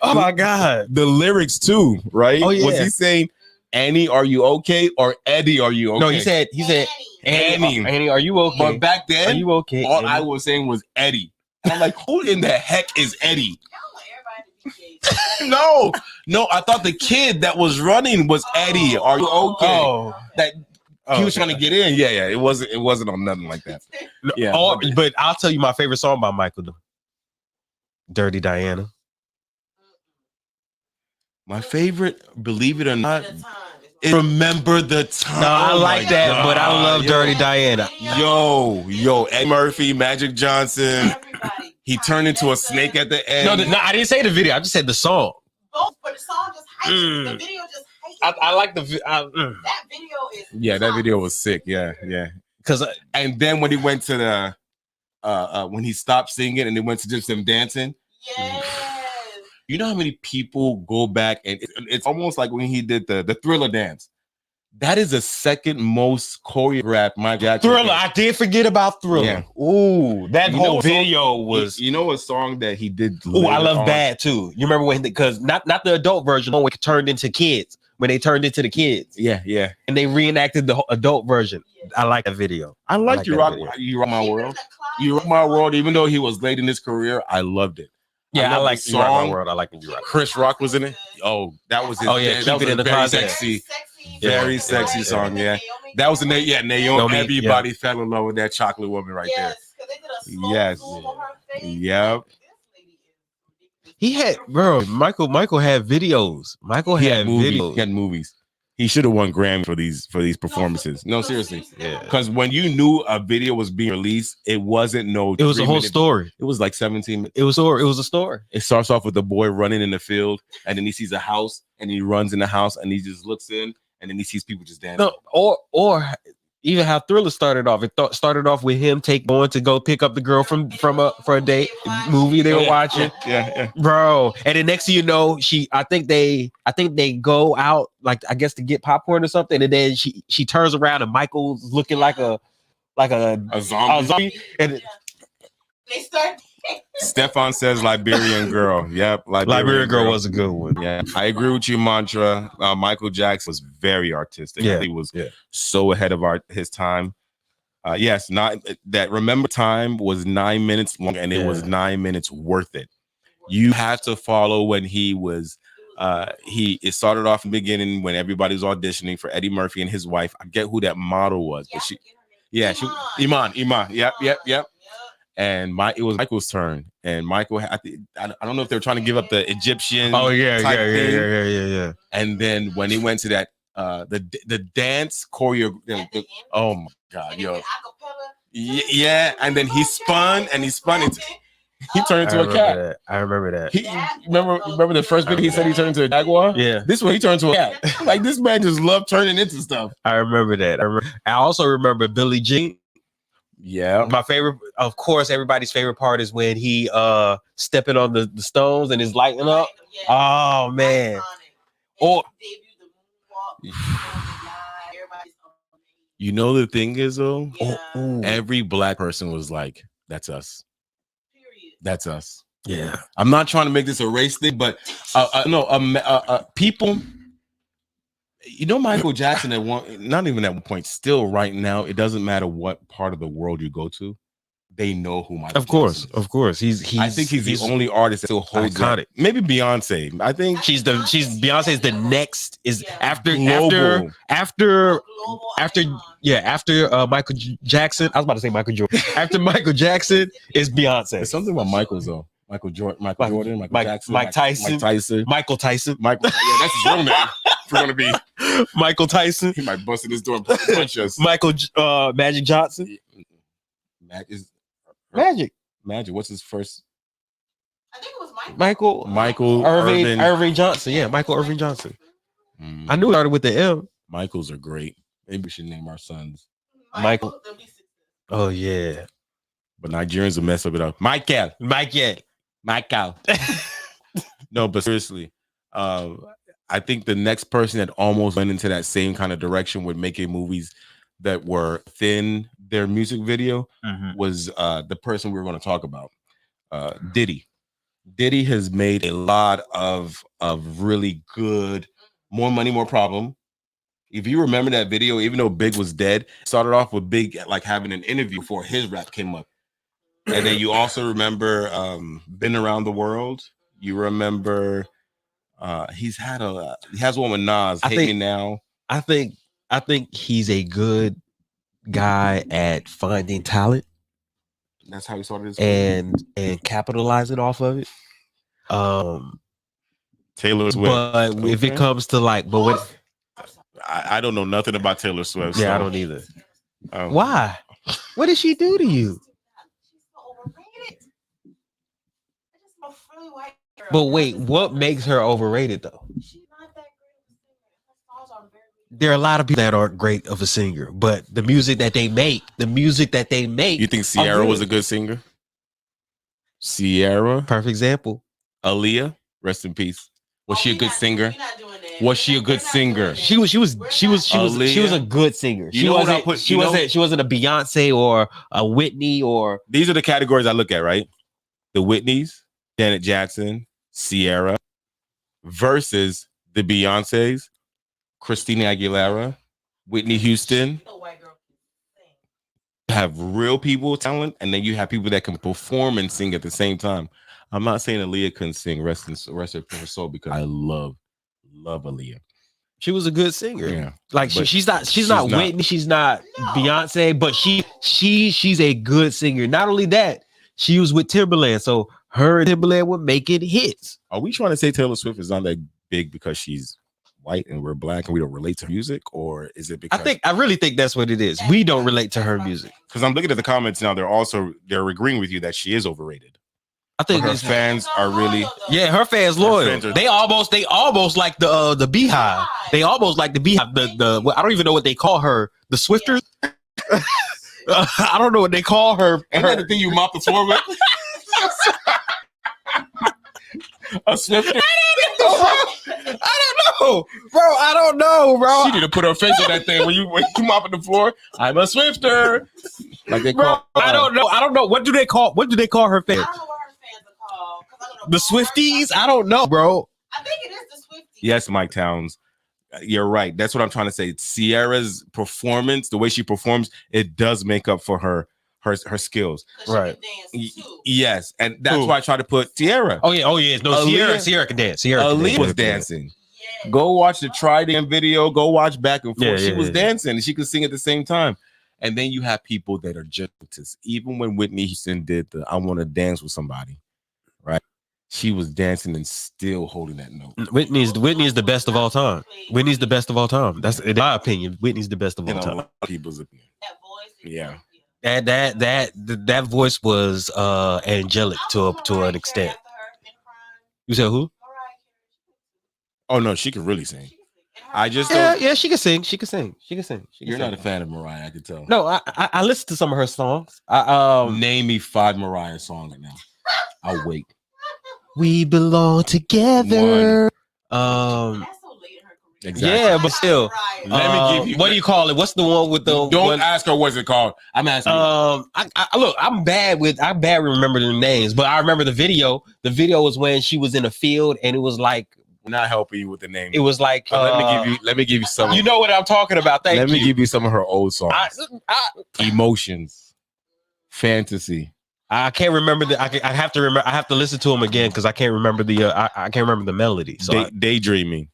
oh my God, the lyrics too, right? Oh, yeah. Was he saying, Annie, are you okay? Or Eddie, are you okay? No, he said Annie, are you okay? But back then, are you okay? all Annie? I was saying was Eddie. And I'm like, who in the heck is Eddie? No, I thought the kid that was running was Eddie. Are you okay? He was trying to get in. Yeah. It wasn't on nothing like that. Yeah. But I'll tell you my favorite song by Michael, though. Dirty Diana. My favorite, believe it or not, is Remember the Time. No, I like that, but I love Dirty Diana. Yo, Eddie Murphy, Magic Johnson. He turned into a snake at the end. No, I didn't say the video. I just said the song. Both, but the song just hypes. The video just hypes. I like the that video is. Yeah, that video was sick. Yeah. And then when he went to the when he stopped singing and they went to just them dancing. Yes. You know how many people go back and it's almost like when he did the Thriller dance. That is the second most choreographed Michael Jackson. Thriller. I did forget about Thriller. Yeah. Ooh, that whole video was. You know a song that he did. Oh, I love Bad too. You remember when? Because not the adult version, when it turned into kids. When they turned into the kids. Yeah. And they reenacted the adult version. I like that video. I like You Rock My World. You Rock My World. Even though he was late in his career, I loved it. Yeah, I like You Rock My World. I like You Rock. Chris Rock was in it. Oh, that was it. Oh yeah, that was in the very closet. sexy. Very sexy song, yeah. That was Naomi. Everybody fell in love with that chocolate woman right there. Yes. Yep. He had, Michael had videos. He had movies. He should have won Grammy for these performances. No, seriously. Yeah. Because when you knew a video was being released, it wasn't It was a whole story. It was like 17 minutes. It was a story. It starts off with the boy running in the field, and then he sees a house, and he runs in the house, and he just looks in, and then he sees people just dancing. No, or even how Thriller started off. It started off with him going to go pick up the girl for a date movie they were watching. Yeah. Bro. And then next thing you know, I think they go out, like I guess to get popcorn or something, and then she turns around and Michael's looking like a zombie. And they start. Stefan says Liberian Girl. Yep, Liberian Girl was a good one. Yeah, I agree with you, Mantra. Michael Jackson was very artistic. Yeah, he was so ahead of his time. Yes, not that. Remember, Time was 9 minutes long, and it was 9 minutes worth it. You have to follow when he was. It started off in the beginning when everybody was auditioning for Eddie Murphy and his wife. I get who that model was, but Iman. Yep. And it was Michael's turn, and Michael. I don't know if they were trying to give up the Egyptian. Oh yeah. And then when he went to that, the dance choreo. Oh my God, yo. Yeah, and then he spun it. He turned into a cat. I remember that. Remember the first video he said he turned into a jaguar? Yeah. This one he turned into a cat. Like this man just loved turning into stuff. I remember that. I also remember Billie Jean. Yeah. My favorite, of course, everybody's favorite part is when he stepping on the stones and is lighting up. Oh man. Or you know the thing is though, every black person was like, that's us. That's us. Yeah. I'm not trying to make this a race thing, but people, you know, Michael Jackson not even at one point, still right now, it doesn't matter what part of the world you go to, they know who Michael Jackson is. Of course. I think he's the only artist that still holds iconic. That. Maybe Beyonce. I think Beyonce's the next after Michael Jackson. I was about to say Michael Jordan. After Michael Jackson is Beyonce. There's something about Michael's though. Michael Jordan, Jackson, Mike Tyson. Michael Tyson. Yeah, that's his real name. If we're gonna be Michael Tyson. He might bust in his door and punch us. Magic Johnson. Magic. Magic. What's his first? I think it was Michael Irving Johnson. Yeah, Michael Irving Johnson. I knew it started with the M. Michaels are great. Maybe we should name our sons Michael. Oh yeah. But Nigerians will mess up it up. Michael. No, but seriously, I think the next person that almost went into that same kind of direction with making movies that were within their music video was the person we were going to talk about, Diddy. Diddy has made a lot of really good, More Money, More Problem. If you remember that video, even though Big was dead, started off with Big like having an interview before his rap came up. And then you also remember Been Around the World. You remember he has one with Nas, Hate Me Now. I think he's a good guy at finding talent. That's how he started his and capitalizing off of it. Taylor Swift. But if it comes to like, but what I don't know nothing about Taylor Swift. Yeah, so. I don't either. Why? What did she do to you? But wait, what makes her overrated though? There are a lot of people that aren't great of a singer, but the music that they make. You think Ciara was a good singer? Ciara, perfect example. Aaliyah, rest in peace. Was she a good singer? Was she a good singer? She was a good singer. She wasn't a Beyonce or a Whitney or. These are the categories I look at, right? The Whitneys, Janet Jackson, Ciara, versus the Beyoncés, Christina Aguilera, Whitney Houston. Have real people talent, and then you have people that can perform and sing at the same time. I'm not saying Aaliyah couldn't sing, rest her soul, because I love Aaliyah. She was a good singer. Yeah, like she's not Whitney, she's not Beyonce, but she's a good singer. Not only that, she was with Timberland, so her and Timberland were making hits. Are we trying to say Taylor Swift is not that big because she's white and we're black and we don't relate to music, or is it because I really think that's what it is? We don't relate to her music. Because I'm looking at the comments now, they're agreeing with you that she is overrated. I think her fans are really her fans loyal. They almost like the Beehive. They almost like the Beehive. The I don't even know what they call her. The Swifters. I don't know what they call her. Ain't that the thing you mop the floor with? A Swifter? I don't know, bro. She need to put her face on that thing when you mopping the floor. I'm a Swifter. Like they call. I don't know. What do they call her fans? I don't know what her fans are called. The Swifties? I don't know, bro. I think it is the Swifties. Yes, Mike Towns. You're right. That's what I'm trying to say. Ciara's performance, the way she performs, it does make up for her skills. Right. Yes. And that's why I try to put Ciara. Oh yeah. No, Ciara can dance. Aaliyah was dancing. Yeah. Go watch the Try Damn video. Go watch Back and Forth. She was dancing and she could sing at the same time. And then you have people that are just, even when Whitney Houston did the I Want to Dance with Somebody, right? She was dancing and still holding that note. Whitney is the best of all time. Whitney's the best of all time. That's in my opinion. Whitney's the best of all time. A lot of people's opinion. That voice. Yeah. That voice was angelic to an extent. You said who? Oh no, she could really sing. I just she can sing. She can sing. You're not a fan of Mariah, I can tell. No, I listen to some of her songs. Name me 5 Mariah songs right now. I'll wait. We belong together. Exactly. Yeah, but still, let me give you. What do you call it? What's the one with the? Don't ask her what's it called. I'm asking. I'm bad with remembering names, but I remember the video. The video was when she was in a field, and it was like. I'm not helping you with the name. It was like. Let me give you some. You know what I'm talking about. Thank you. Let me give you some of her old songs. Emotions, Fantasy. I can't remember I have to remember. I have to listen to them again because I can't remember the. I can't remember the melody. So Daydreaming.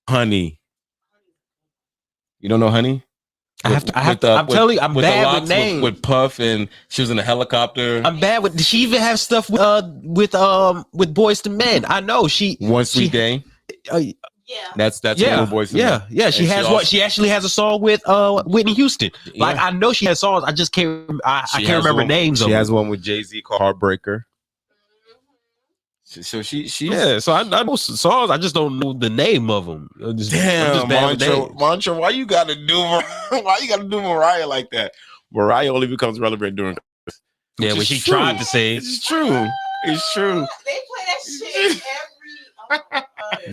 Honey. You don't know Honey? I'm telling you, I'm bad with names. With Puff, and she was in a helicopter. I'm bad with. Did she even have stuff with Boys to Men? I know she. One Sweet Day. Yeah. That's Yeah, Little Boys. yeah. She And has also- She actually has a song with Whitney Houston. Like Yeah. I know she has songs. I just can't. I She can't has remember one- names. She of has them. one with Jay-Z called Heartbreaker. So she's Yeah, so I know some songs. I just don't know the name of them. I'm just damn bad with Mantra. names. Mantra, why you gotta do Mariah like that? Mariah only becomes relevant during. Yeah, which when is she true. tried to say It's true. It's true. They play that shit every. Oh my God.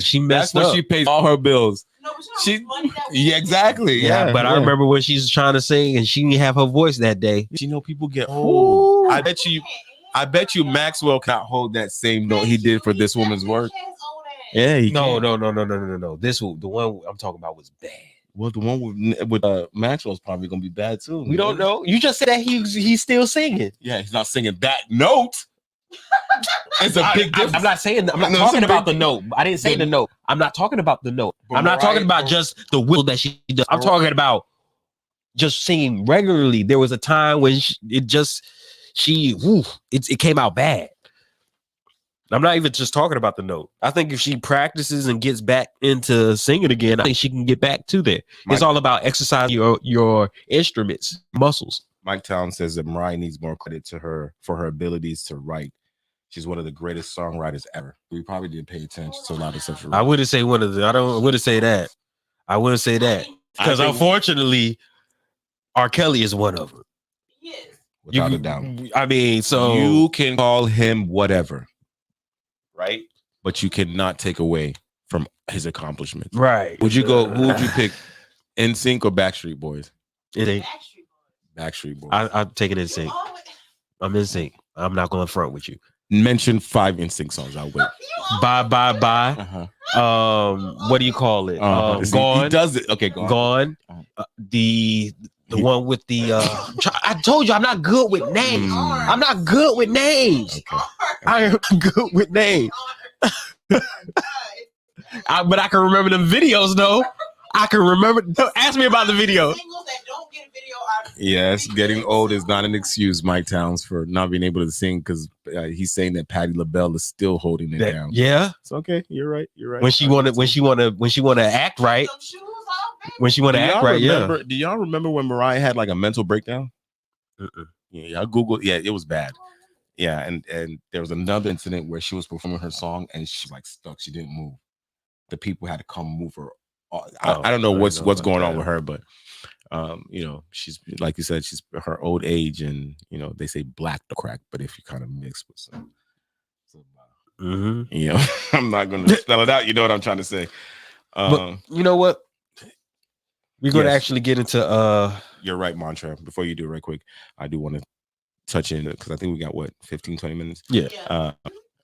she That's messed what up. she pays all her bills. No, but you know how She, much money that was? yeah, exactly. Yeah, but I remember when she was trying to sing and she didn't have her voice that day. You know, people get old. Ooh. I bet you Maxwell cannot hold that same note he did for this woman's work. Yeah, he No. can. This the one I'm talking about was bad. Well, the one with Maxwell's probably gonna be bad too. We don't know. You just said that he's still singing. Yeah, he's not singing that note. It's a big difference. I'm not saying. I'm not No, it's talking a about big- the note. I didn't say the note. I'm not talking about the note. But I'm not talking Mariah- about just the will that she does. I'm talking about just singing regularly. There was a time when it came out bad. I'm not even just talking about the note. I think if she practices and gets back into singing again, I think she can get back to there. It's all about exercising your instruments, muscles. Mike Town says that Mariah needs more credit to her for her abilities to write. She's one of the greatest songwriters ever. We probably didn't pay attention to a lot of stuff. I wouldn't say one of the. I wouldn't say that. I wouldn't say that because I think- unfortunately, R. Kelly is one of them. Yes. Without a doubt. I mean, so you can call him whatever, right, but you cannot take away from his accomplishments. right. Who would you pick? NSYNC or Backstreet Boys? It ain't. Backstreet Boys. I'm taking it in sync. I'm in sync. I'm not going to front with you. Mention 5 NSYNC songs. I'll wait. Bye. Uh-huh. What do you call it? See, Gone. He does it. Okay, gone. Gone. The one with the. I told you I'm not good with names. I'm not good with names. Okay. I am good with names. But I can remember them videos though. I can remember. Ask me about the video. Yes, getting old is not an excuse, Mike Towns, for not being able to sing because he's saying that Patti LaBelle is still holding it down. Yeah, it's okay. You're right. When she want to act right. When she want to act right, remember, yeah. Do y'all remember when Mariah had like a mental breakdown? Yeah, I googled. Yeah, it was bad. Yeah, and there was another incident where she was performing her song and she was like stuck. She didn't move. The people had to come move her. I don't know what's going on with her, but she's like you said, she's her old age, and they say black to crack, but if you kind of mix with some I'm not going to spell it out. You know what I'm trying to say. But you know what? We're going to actually get into. You're right, Mantra. Before you do, right quick, I do want to touch in because I think we got 15, 20 minutes. Yeah.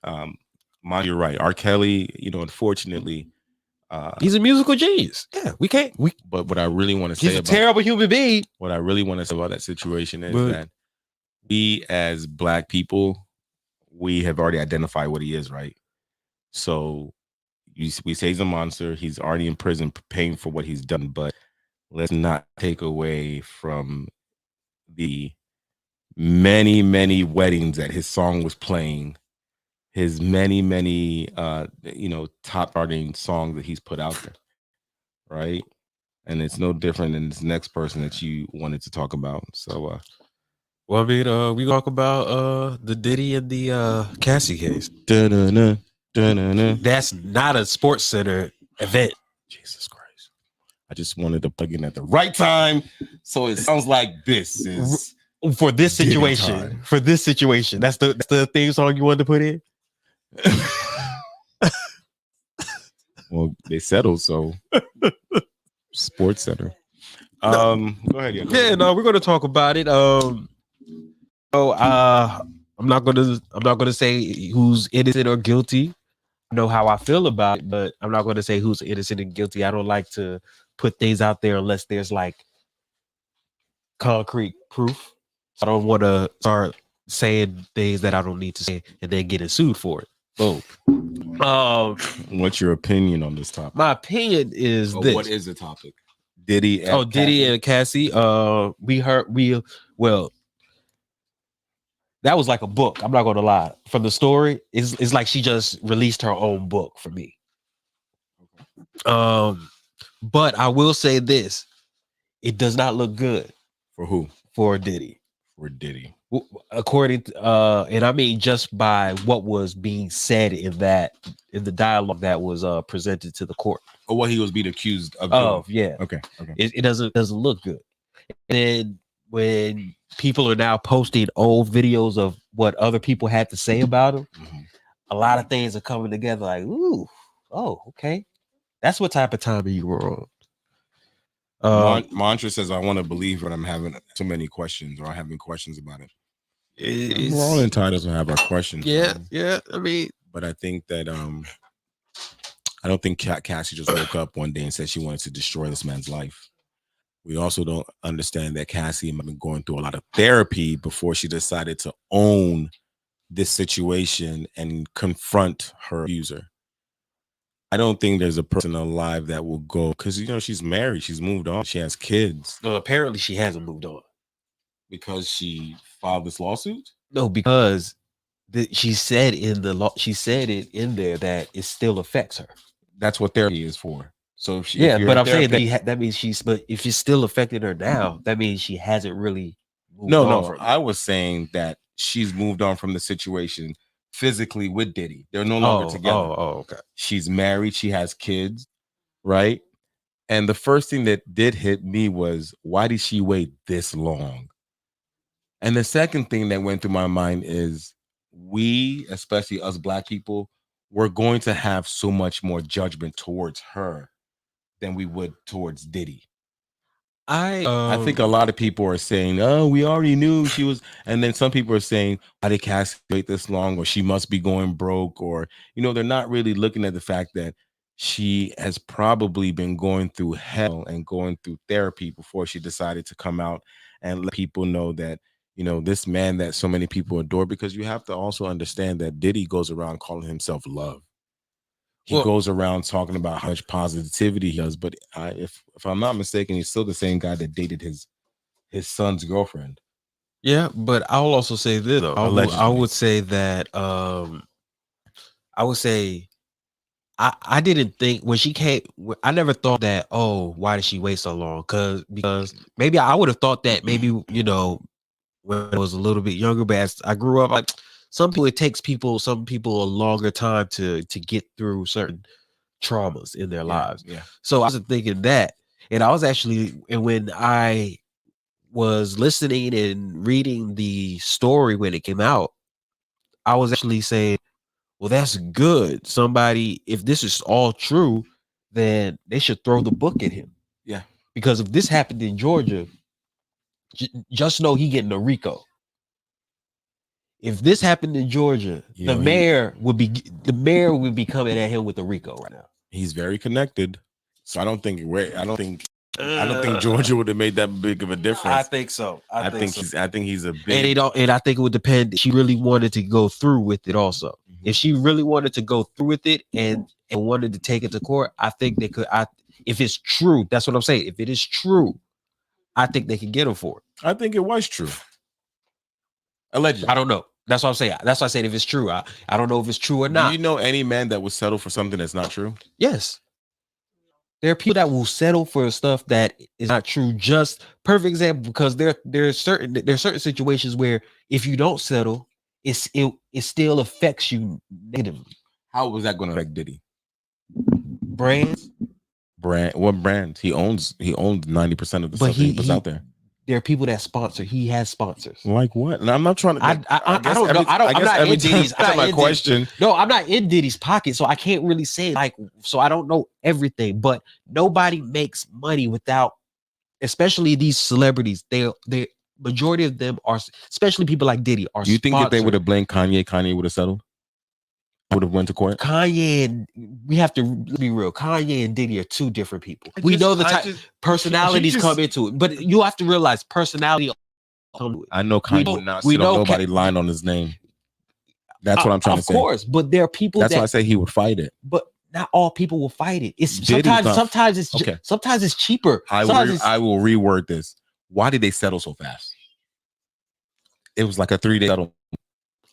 You're right. R. Kelly, unfortunately. He's a musical genius. Yeah, we can't. But what I really want to say he's a terrible human being. What I really want to say about that situation is that we, as Black people, we have already identified what he is, right? So we say he's a monster. He's already in prison, paying for what he's done. But let's not take away from the many, many weddings that his song was playing. His many top charting songs that he's put out there, right? And it's no different than this next person that you wanted to talk about. So, well, I mean, we talk about the Diddy and the Cassie case. That's not a Sports Center event. Jesus Christ! I just wanted to plug in at the right time, so it sounds like this is for this situation. For this situation, that's the theme song you wanted to put in. Well, they settled, so Sports Center. Go ahead. No, we're gonna talk about it. I'm not gonna say who's innocent or guilty. I know how I feel about it, but I'm not gonna say who's innocent and guilty. I don't like to put things out there unless there's like concrete proof. I don't want to start saying things that I don't need to say and then getting sued for it. Boom. What's your opinion on this topic? My opinion is this. What is the topic? Diddy and Cassie. That was like a book. I'm not gonna lie. From the story, it's like she just released her own book for me. But I will say this: it does not look good For who? for Diddy. For Diddy. According to, and I mean just by what was being said in the dialogue that was presented to the court. Or what he was being accused of Oh, doing. yeah. Okay. It doesn't look good. And then when people are now posting old videos of what other people had to say about him, a lot of things are coming together like, ooh, oh, okay. That's what type of timing you were on. Mantra says, I want to believe, but I'm having too many questions, or I'm having questions about it. It's, We're all entitled to have our questions. yeah, man. yeah. I mean, But I think that I don't think Cassie just woke up one day and said she wanted to destroy this man's life. We also don't understand that Cassie had been going through a lot of therapy before she decided to own this situation and confront her abuser. I don't think there's a person alive that will go, because she's married, she's moved on, she has kids. no, apparently she hasn't moved on Because she filed this lawsuit? No, because she said in the law, she said it in there that it still affects her. That's what therapy is for. So if but I'm saying that means but if it's still affecting her now, that means she hasn't really moved on from it. I was saying that she's moved on from the situation physically with Diddy. They're no longer together. Okay. She's married, she has kids, right? And the first thing that did hit me was, why did she wait this long? And the second thing that went through my mind is, we, especially us Black people, we're going to have so much more judgment towards her than we would towards Diddy. I think a lot of people are saying, oh, we already knew she was, and then some people are saying, why did Cassie wait this long, or she must be going broke, or they're not really looking at the fact that she has probably been going through hell and going through therapy before she decided to come out and let people know that this man that so many people adore. Because you have to also understand that Diddy goes around calling himself love. He goes around talking about how much positivity he does, but if I'm not mistaken, he's still the same guy that dated his son's girlfriend. Yeah, but I'll also say this though. I would say that I would say I didn't think when she came, I never thought that, oh, why did she wait so long? Because maybe I would have thought that maybe, when I was a little bit younger, but as I grew up, like some people a longer time to get through certain traumas in their lives. Yeah. So I was thinking that, and I was actually, and when I was listening and reading the story when it came out, I was actually saying, well, that's good. Somebody, if this is all true, then they should throw the book at him. Yeah. Because if this happened in Georgia, just know he getting a RICO. If this happened in Georgia, the mayor would be coming at him with a RICO right now. He's very connected, so I don't think Georgia would have made that big of a difference. I think so. I think he's a big. And I think it would depend if she really wanted to go through with it. Also, if she really wanted to go through with it and wanted to take it to court, I think they could. If it's true, that's what I'm saying. If it is true, I think they can get him for it. I think it was true. Allegedly. I don't know. That's what I'm saying. That's why I said if it's true. I don't know if it's true or not. Do you know any man that would settle for something that's not true? Yes. There are people that will settle for stuff that is not true. Just perfect example, because there's certain situations where if you don't settle, it still affects you negatively. How was that going to affect Diddy? Brands. What brands? He owns 90% of the stuff he puts out there. There are people that sponsor. He has sponsors. Like what? And I'm not trying to. I don't know. I'm not in Diddy's. Question. No, I'm not in Diddy's pocket, so I can't really say so I don't know everything. But nobody makes money without, especially these celebrities. They majority of them are, especially people like Diddy, are. Do you think if they would have blamed Kanye would have settled? Would have went to court? Kanye and we have to be real. Kanye and Diddy are two different people. We know the type personalities come into it, but you have to realize personality. I know Kanye would not sit on nobody lying on his name. That's what I'm trying to say. Of course, but there are people. That's why I say he would fight it. But not all people will fight it. It's sometimes it's cheaper. I will reword this. Why did they settle so fast? It was like a 3-day settlement.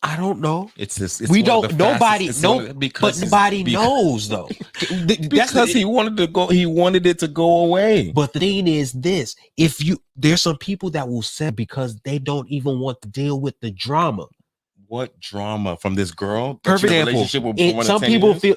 I don't know. It's this. We don't. Nobody. No. Because But nobody knows though. because he wanted to go. He wanted it to go away. But the thing is this: there's some people that will say because they don't even want to deal with the drama. What drama from this girl? Perfect example.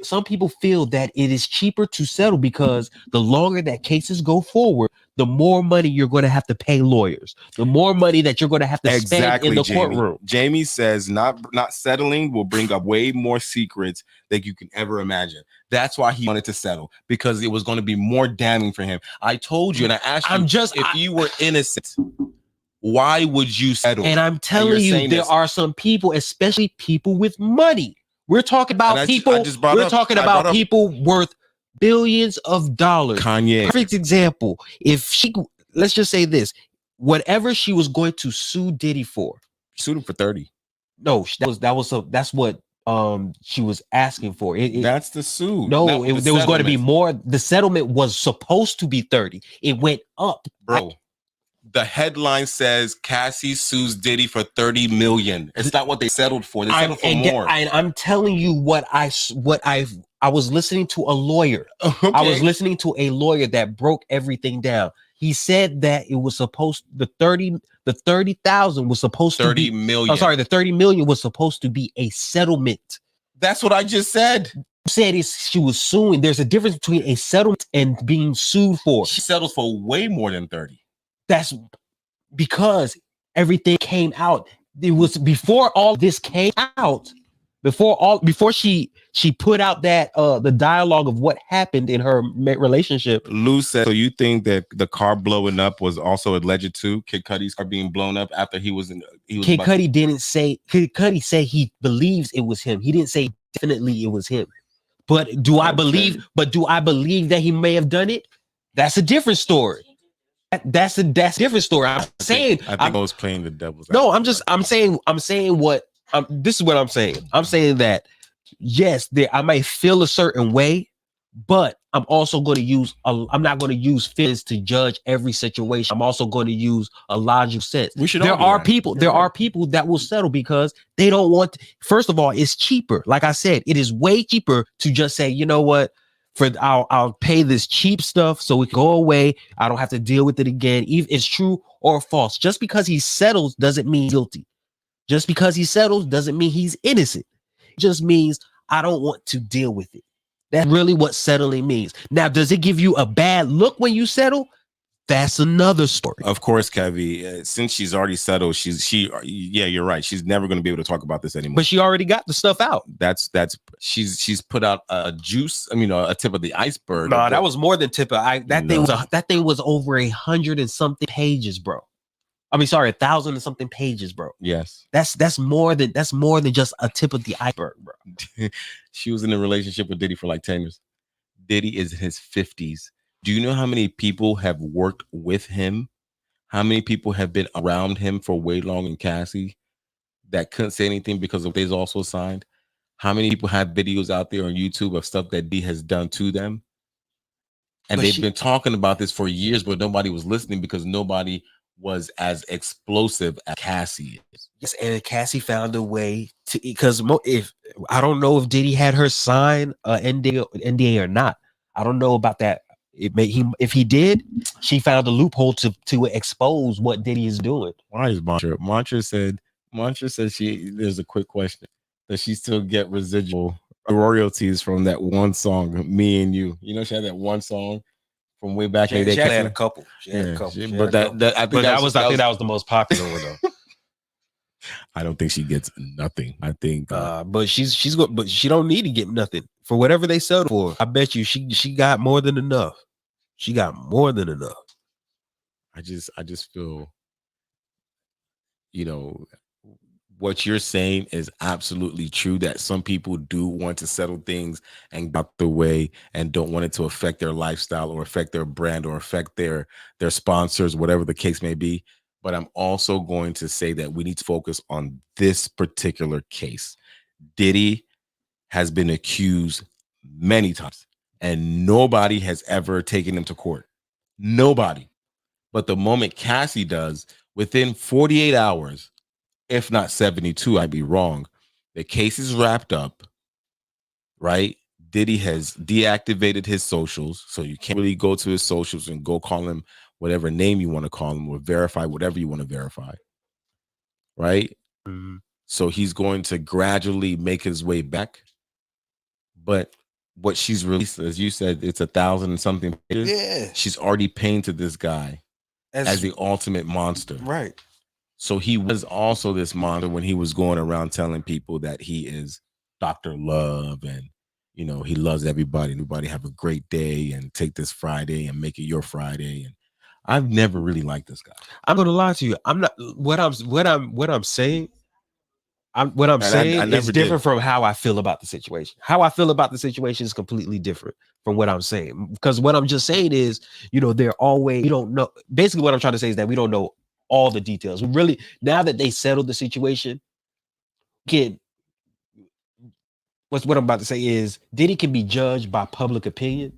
Some people feel that it is cheaper to settle because the longer that cases go forward, the more money you're going to have to pay lawyers, the more money that you're going to have to spend in the courtroom. Jamie says not settling will bring up way more secrets than you can ever imagine. That's why he wanted to settle, because it was going to be more damning for him. I told you, and I asked you, if you were innocent, why would you settle? And I'm telling you, there are some people, especially people with money. We're talking about people. We're talking about people worth billions of dollars. Kanye. Perfect example. Let's just say this, whatever she was going to sue Diddy for, she sued him for 30. No, that's what she was asking for. That's the suit. No, there was going to be more. The settlement was supposed to be 30. It went up, bro. The headline says Cassie sues Diddy for 30 million. It's not what they settled for. They settled for more. I'm telling you what I was listening to a lawyer. Okay. I was listening to a lawyer that broke everything down. He said that it was supposed the 30,000 was supposed to be 30 million. I'm sorry, the 30 million was supposed to be a settlement. That's what I just said. Said she was suing. There's a difference between a settlement and being sued for. She settled for way more than 30. That's because everything came out. It was before all this came out. Before she put out that the dialogue of what happened in her relationship. Lou said, so you think that the car blowing up was also alleged too? Kid Cudi's car being blown up after he was Kid Cudi didn't say. Kid Cudi said he believes it was him. He didn't say definitely it was him. But do I believe that he may have done it? That's a different story. That's a different story. I think I was playing the devil's. No, I'm saying what this is what I'm saying. I'm saying that yes, I might feel a certain way, but I'm also going to use I'm not going to use feelings to judge every situation. I'm also going to use a logical sense. There are people that will settle because they don't want first of all, it's cheaper. Like I said, it is way cheaper to just say, you know what? I'll pay this cheap stuff so it go away. I don't have to deal with it again. Even if it's true or false. Just because he settles doesn't mean guilty. Just because he settles doesn't mean he's innocent. It just means I don't want to deal with it. That's really what settling means. Now, does it give you a bad look when you settle? That's another story. Of course, Kevy. Since she's already settled, yeah, you're right. She's never going to be able to talk about this anymore. But she already got the stuff out. She's put out a juice. I mean, a tip of the iceberg. No, that was more than tip of. That thing was over 100 and something pages, bro. I mean, sorry, 1,000 and something pages, bro. Yes, that's more than just a tip of the iceberg, bro. She was in a relationship with Diddy for like 10 years. Diddy is in his 50s. Do you know how many people have worked with him? How many people have been around him for way longer than Cassie that couldn't say anything because of they's also signed? How many people have videos out there on YouTube of stuff that D has done to them? And they've been talking about this for years, but nobody was listening because nobody was as explosive as Cassie is. Yes, and Cassie found a way to, because if I don't know if Diddy had her sign NDA or not. I don't know about that. If he did, she found a loophole to expose what Diddy is doing. Why is Mantra? Mantra said there's a quick question. Does she still get residual royalties from that one song, Me and You? You know, she had that one song from way back in the day. She had a couple. I think that was the most popular one though. I don't think she gets nothing. I think but she's good, but she don't need to get nothing for whatever they settled for. I bet you she got more than enough. She got more than enough. I just feel, you know, what you're saying is absolutely true, that some people do want to settle things and get out the way and don't want it to affect their lifestyle or affect their brand or affect their sponsors, whatever the case may be. But I'm also going to say that we need to focus on this particular case. Diddy has been accused many times and nobody has ever taken him to court. Nobody. But the moment Cassie does, within 48 hours, if not 72, I'd be wrong, The case is wrapped up, right? Diddy has deactivated his socials, so you can't really go to his socials and go call him whatever name you want to call him or verify whatever you want to verify, right? Mhm. So he's going to gradually make his way back. But what she's released, as you said, it's 1,000 and something pages. Yeah. She's already painted this guy as the ultimate monster. right. So he was also this monster when he was going around telling people that he is Dr. Love and, you know, he loves everybody. Everybody have a great day and take this Friday and make it your Friday. And I've never really liked this guy. I'm gonna lie to you. I'm not what I'm saying. What I'm And saying I is never different did. from how I feel about the situation. How I feel about the situation is completely different from what I'm saying. Because what I'm just saying is, you know, we don't know. Basically, what I'm trying to say is that we don't know all the details. We really, now that they settled the situation, what I'm about to say is Diddy can be judged by public opinion,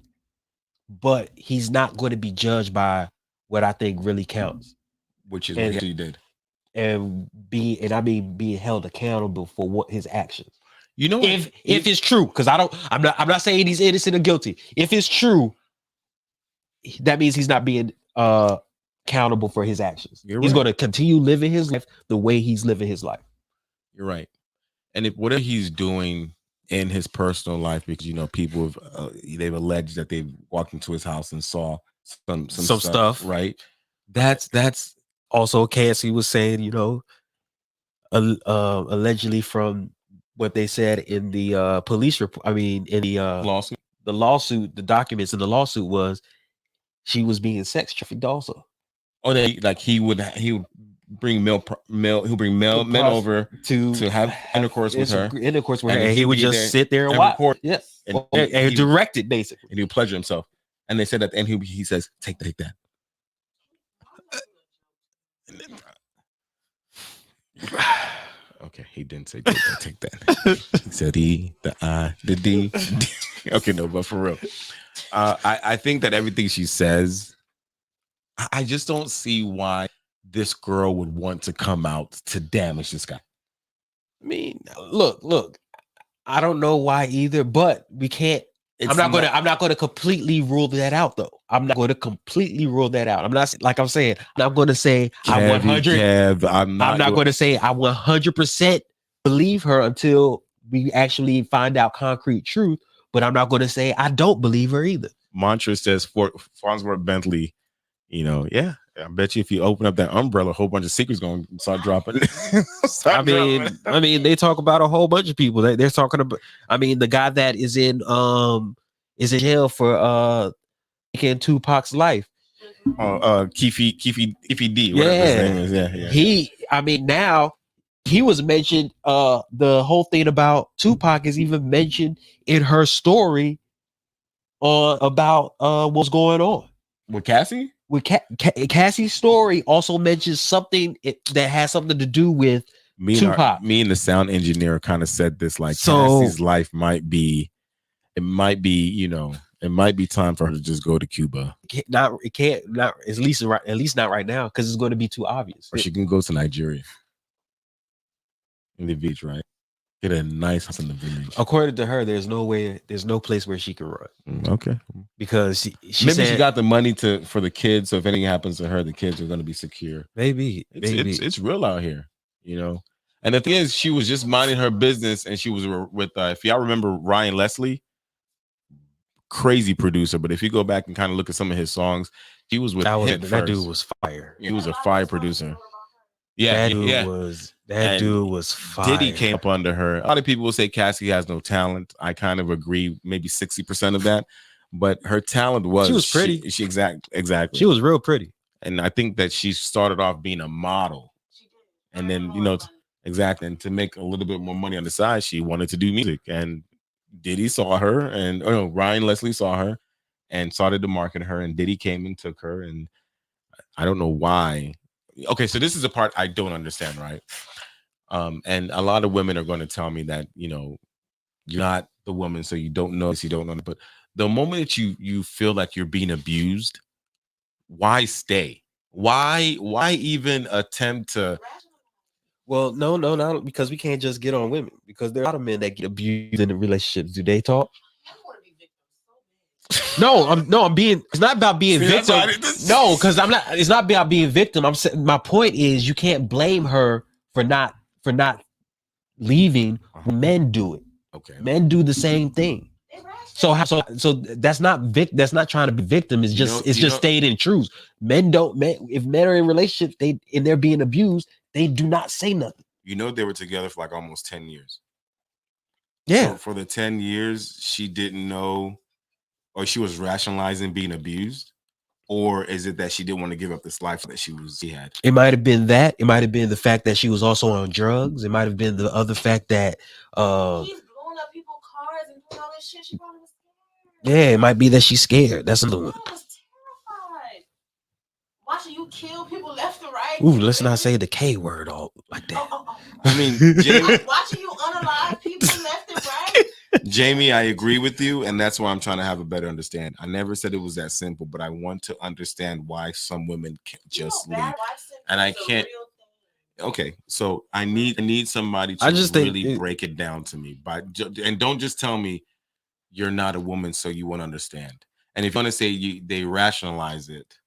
but he's not going to be judged by what I think really counts. Which is And- what he actually did. And being held accountable for what his actions. You know, If it's true, because I'm not saying he's innocent or guilty. If it's true, that means he's not being accountable for his actions. You're He's right. going to continue living his life the way he's living his life. You're right. And if whatever he's doing in his personal life, because you know people have they've alleged that they walked into his house and saw some stuff. right? That's Also, Cassie was saying, you know, allegedly from what they said in the police report. I mean, in the lawsuit. the documents in the lawsuit was she was being sex trafficked also. Oh, like he would bring men over to have intercourse with her, and he would just sit there and watch. record, Yes, and and direct it basically. and he would pleasure himself. And they said at the end he says, "Take that." Okay, he didn't say take that. He said the I, the D. Okay, no, but for real, I think that everything she says, I just don't see why this girl would want to come out to damage this guy. I mean, look. I don't know why either, but we can't. I'm not going to completely rule that out, though. I'm not going to completely rule that out. I'm not like I'm saying. I'm not going to say I 100. I'm not going to say I 100% believe her until we actually find out concrete truth. But I'm not going to say I don't believe her either. Mantra says Farnsworth Bentley. You know, yeah. I bet you if you open up that umbrella, a whole bunch of secrets going to start dropping. I mean, they talk about a whole bunch of people. They're talking about. I mean, the guy that is in jail for taking Tupac's life. Keefe D. Whatever his name is. Yeah. Now he was mentioned. The whole thing about Tupac is even mentioned in her story about what's going on With Cassie. With Cassie's story also mentions something that has something to do with Tupac. Me and the sound engineer kind of said this, like, Cassie's life might be time for her to just go to Cuba. It can't at least not right now, because it's going to be too obvious. Or she can go to Nigeria in the beach, right? Get a nice house in the village. According to her, there's no place where she can run. Okay, because she maybe said, she got the money for the kids, so if anything happens to her, the kids are going to be secure. Maybe it's real out here, you know. And the thing is, she was just minding her business, and she was with if y'all remember Ryan Leslie, crazy producer. But if you go back and kind of look at some of his songs, he was with that dude was fire. He was a fire producer. Yeah, that dude was fire. Diddy came up under her. A lot of people will say Cassie has no talent. I kind of agree, maybe 60% of that. But her talent was she was pretty. She exactly. She was real pretty. And I think that she started off being a model. And then, exactly. And to make a little bit more money on the side, she wanted to do music. And Diddy saw her, and Ryan Leslie saw her and started to market her. And Diddy came and took her. And I don't know why. Okay, so this is a part I don't understand, right? And a lot of women are going to tell me that, you're not the woman, so you don't know this, you don't know it. But the moment that you feel like you're being abused, why stay? Why even attempt to? Well, no, because we can't just get on women because there are a lot of men that get abused in the relationships. Do they talk? I want to be victim so bad. I'm being. It's not about being See, that's victim. why I did- No, because I'm not. It's not about being victim. I'm saying my point is you can't blame her for not leaving. When men do it. Okay. Men do the same thing. They rash So that's not that's not trying to be victim. It's just stating truth. If men are in relationships, they're being abused, they do not say nothing. You know, they were together for like almost 10 years. Yeah. So for the 10 years, she didn't know, or she was rationalizing being abused, or is it that she didn't want to give up this life that she had? It might have been that. It might have been the fact that she was also on drugs. It might have been the other fact that He's blowing up people's cars and doing all this shit. She probably was scared. yeah, it might be that she's scared. That's another one. I was terrified. Watching you kill people left and right. Ooh, let's not say the K word all like that. Oh. I mean, Jamie, Watching you unalive people left and right. Jamie, I agree with you, and that's why I'm trying to have a better understanding. I never said it was that simple, but I want to understand why some women can't just leave. And I can't. Okay, so I need somebody to really break it down to me, and don't just tell me you're not a woman, so you won't understand. And if you want to say they rationalize it,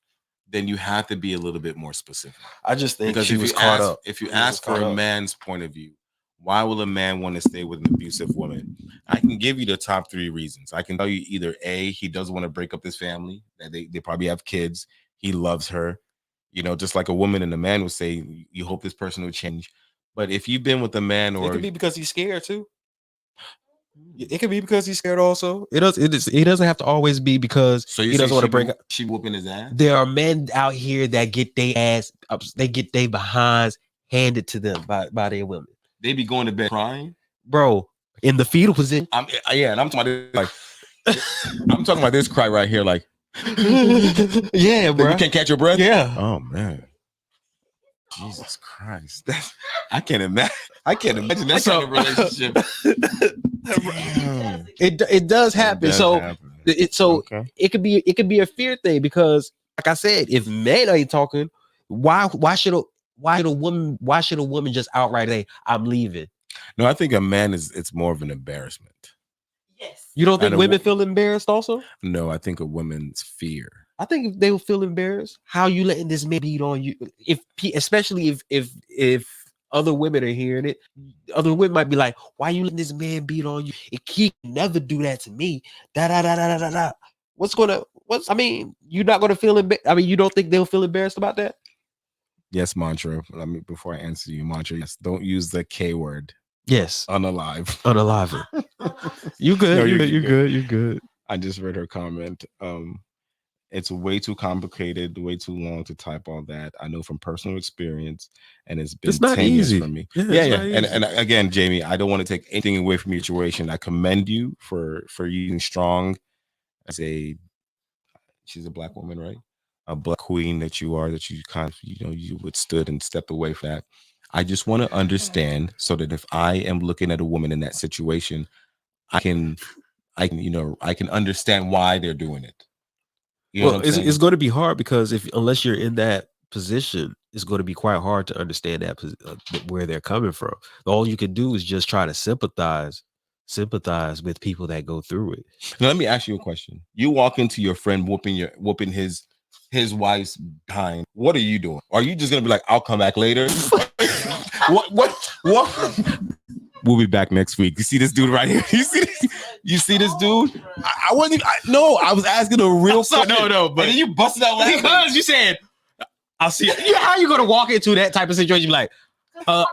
then you have to be a little bit more specific. I just think because she was caught up. If you ask for a man's point of view, why will a man want to stay with an abusive woman? I can give you the top 3 reasons. I can tell you either A, he doesn't want to break up his family, that they probably have kids, he loves her. You know, just like a woman and a man would say, you hope this person will change. But if you've been with a man, or it could be because he's scared too. It could be because he's scared also. It doesn't have to always be because he doesn't want to break up. She whooping his ass. There are men out here that get their ass up, they get their behinds handed to them by their women. They be going to bed crying, bro, in the fetal position. And I'm talking about this, like I'm talking about this cry right here, like yeah, bro. You can't catch your breath. Yeah. Oh man. Jesus Christ. I can't imagine that kind of relationship. It does happen. It could be a fear thing because, like I said, if men ain't talking, why should a woman just outright say, I'm leaving? No, I think a man it's more of an embarrassment. Yes. You don't think women feel embarrassed also? No, I think a woman's fear. I think if they will feel embarrassed, how you letting this man beat on you? Especially if other women are hearing it, other women might be like, "Why you letting this man beat on you? He can never do that to me." Da da da da da da. I mean, you're not gonna feel embarrassed. I mean, you don't think they'll feel embarrassed about that? Yes, mantra. Let me before I answer you, mantra. Yes, don't use the K word. Yes, unalive. You good? No, you're good. I just read her comment. It's way too complicated, way too long to type all that. I know from personal experience, and it's been 10 years for me. Yeah. And again, Jamie, I don't want to take anything away from your situation. I commend you for using strong as she's a Black woman, right? A Black queen that you are, that you kind of, you withstood and stepped away from that. I just want to understand so that if I am looking at a woman in that situation, I can understand why they're doing it. It's going to be hard because unless you're in that position, it's going to be quite hard to understand that where they're coming from. All you can do is just try to sympathize with people that go through it. Now, let me ask you a question. You walk into your friend whooping his wife's behind. What are you doing? Are you just gonna be like, I'll come back later? What? We'll be back next week. You see this dude right here? You see this dude? I wasn't even, I was asking a real question. No, but and then you busted out laughing. Because you said, I'll see you. How are you gonna walk into that type of situation? Like, I'll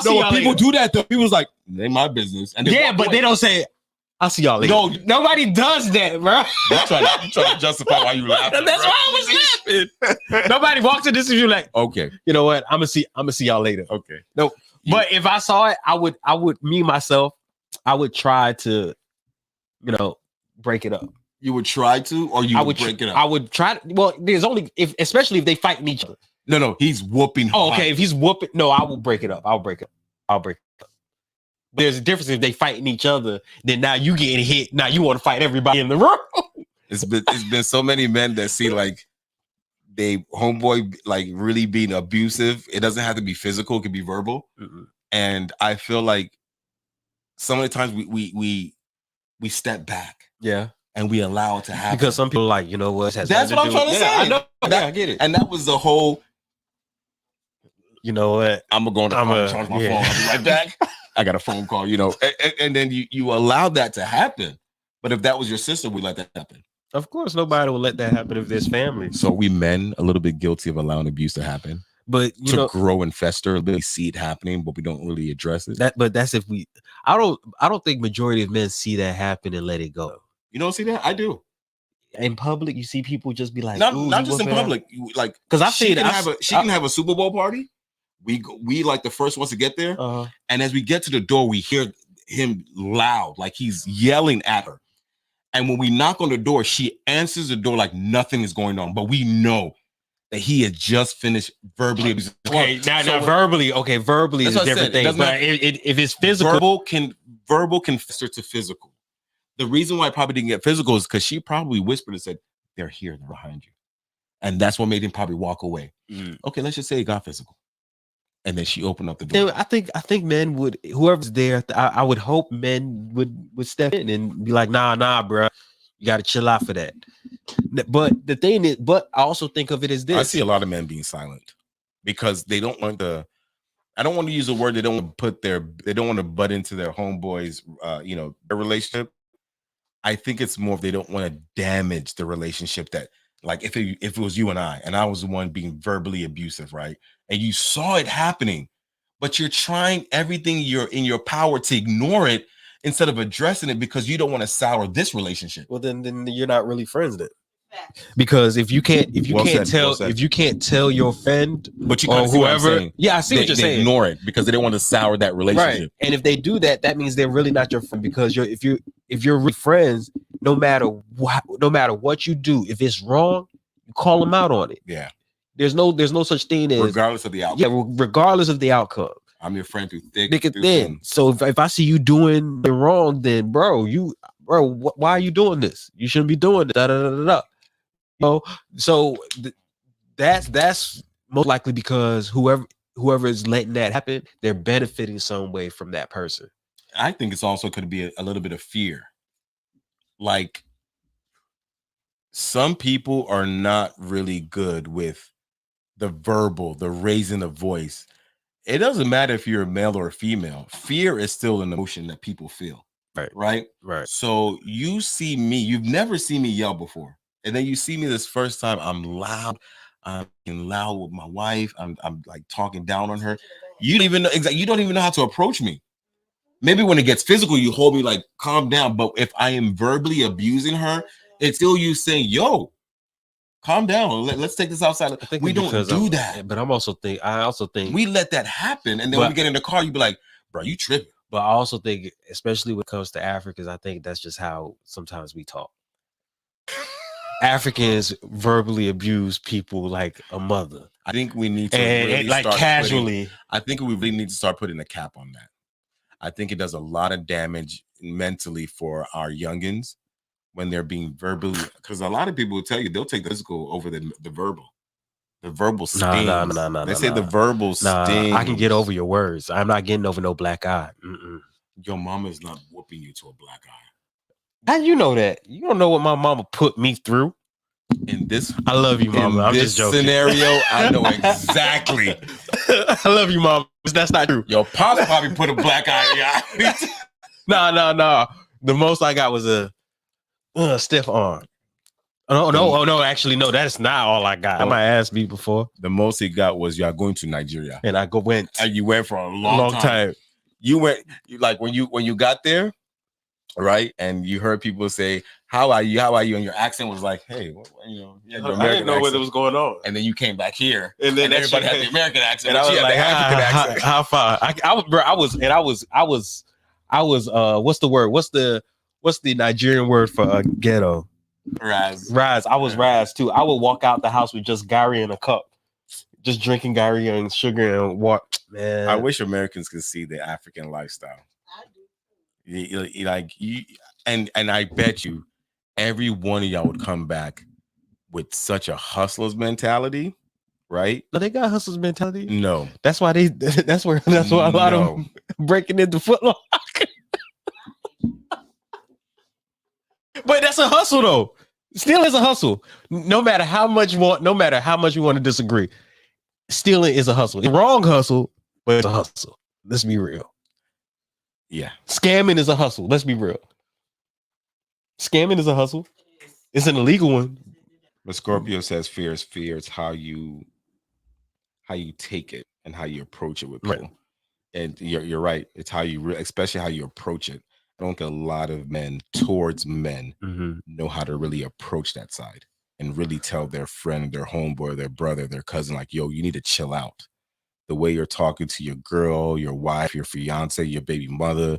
see y'all people later. do that though. People's like, they my business. And but they don't say, I'll see y'all later. No, nobody does that, bro. I'm trying to justify why you laughing. That's why I was laughing. Nobody walks in this and you're like, okay, you know what? I'm gonna see y'all later. Okay. No, but if I saw it, I would I would try to, break it up. You would try to, or you would break it up? I would try. Well, there's only especially if they fighting each other. No, he's whooping. Oh, okay. If he's whooping, no, I will break it up. I'll break it up. But there's a difference if they fighting each other. Then now you getting hit. Now you want to fight everybody in the room. It's been so many men that see like they homeboy like really being abusive. It doesn't have to be physical; it could be verbal. Mm-mm. And I feel like some of the times we step back Yeah, and we allow it to happen because some people are like, you know what? Has That's nothing what I'm do trying to with- Yeah, say. I know. That- Yeah, I get it. And that was the whole. You know what? I'm gonna go on the I'm phone, a- charge my yeah. phone. I'll be right back. I got a phone call, and then you allow that to happen. But if that was your sister, we let that happen. Of course, nobody will let that happen if there's family. So we men a little bit guilty of allowing abuse to happen, But you to know grow and fester. We see it happening, but we don't really address it. that. But that's if we. I don't think majority of men see that happen and let it go. You don't see that? I do. In public, you see people just be like, Not "Ooh, not you just in whooping her?" public. Like, 'Cause I've she seen- can I've have a s- she can have a Super Bowl party. We like the first ones to get there. Uh-huh. And as we get to the door, we hear him loud, like he's yelling at her. And when we knock on the door, she answers the door like nothing is going on. But we know that he had just finished verbally abusing. Okay, now So verbally. Okay, verbally is That's a what I different said. It thing. doesn't But have- if it's physical, verbal can fester to physical. The reason why I probably didn't get physical is because she probably whispered and said, "They're here, they're behind you," and that's what made him probably walk away. Okay, let's just say it got physical, and then she opened up the door. then I think men would, whoever's there, I would hope men would step in and be like, nah, bro, you got to chill out for that. But the thing is, but I also think of it as this. I see a lot of men being silent because they don't want the. I don't want to use a word. They don't want to they don't want to butt into their homeboys, their relationship. I think it's more if they don't want to damage the relationship that, like, if it was you and I was the one being verbally abusive, right? And you saw it happening, but you're trying everything you're in your power to ignore it instead of addressing it because you don't want to sour this relationship. Well, then you're not really friends then. Because if you can't Well said, tell well said. if you can't tell your friend But you or kind of see what I'm whoever, saying. yeah, I see what you're They saying. ignore it because they don't want to sour that relationship. Right. And if they do that, that means they're really not your friend because if you're really friends, no matter what you do, if it's wrong, you call them out on it. Yeah. There's no such thing as Regardless of the outcome. yeah, regardless of the outcome. I'm your friend through thick Thick through and thin. thin. So if I see you doing it wrong, then bro, why are you doing this? You shouldn't be doing it. Da, da, da, da, da. So that's most likely because whoever is letting that happen, they're benefiting some way from that person. I think it's also could be a little bit of fear. Like, some people are not really good with the verbal, the raising the voice. It doesn't matter if you're a male or a female. Fear is still an emotion that people feel. Right. So you see me, you've never seen me yell before. And then you see me this first time, I'm loud. I'm loud with my wife. I'm like talking down on her. You don't even know exactly. You don't even know how to approach me. Maybe when it gets physical, you hold me like, calm down. But if I am verbally abusing her, it's still you saying, yo, calm down. Let's take this outside. We don't do that. But I also think We let that happen. And then when we get in the car, you be like, bro, you tripping. But I also think, especially when it comes to Africans, I think that's just how sometimes we talk. Africans verbally abuse people like a mother. I think we need to and really like start casually. I think we really need to start putting a cap on that. I think it does a lot of damage mentally for our youngins when they're being verbally, because a lot of people will tell you they'll take the physical over the verbal. The verbal stings. Nah. They say the verbal stings. I can get over your words. I'm not getting over no black eye. Your mama's not whooping you to a black eye. How you know that? You don't know what my mama put me through. In this, I love you, mama. I'm this just joking. scenario, I know exactly. I love you, mama. That's not true. Your pops probably put a black eye in your eye. No. The most I got was a stiff arm. No. Actually, no. That's not all I got. My ass beat before. The most he got was you are going to Nigeria, and I went. And you went for a long time. You went like when you got there, right? And you heard people say, "How are you? How are you?" And your accent was like, "Hey, you had your American I didn't know accent. what was going on." And then you came back here, and then everybody had the American accent, and I was like, the African accent. How far? I was. What's the word? What's the Nigerian word for ghetto? Raz. I was Raz too. I would walk out the house with just Gary in a cup, just drinking Gary and sugar and water. Man, I wish Americans could see the African lifestyle. And I bet you every one of y'all would come back with such a hustler's mentality, right? No, they got hustlers mentality. No. That's why they. That's why a lot of them breaking into Foot Locker. But that's a hustle, though. Still is a hustle. No matter how much you want to disagree, stealing is a hustle. It's a wrong hustle, but it's a hustle. Let's be real. Yeah. Scamming is a hustle. Let's be real. Scamming is a hustle. It's an illegal one. But Scorpio says fear is fear. It's how you take it and how you approach it with people. Right. And you're right. It's how you especially how you approach it. I don't think a lot of men towards men know how to really approach that side and really tell their friend, their homeboy, their brother, their cousin, like, yo, you need to chill out. The way you're talking to your girl, your wife, your fiance, your baby mother,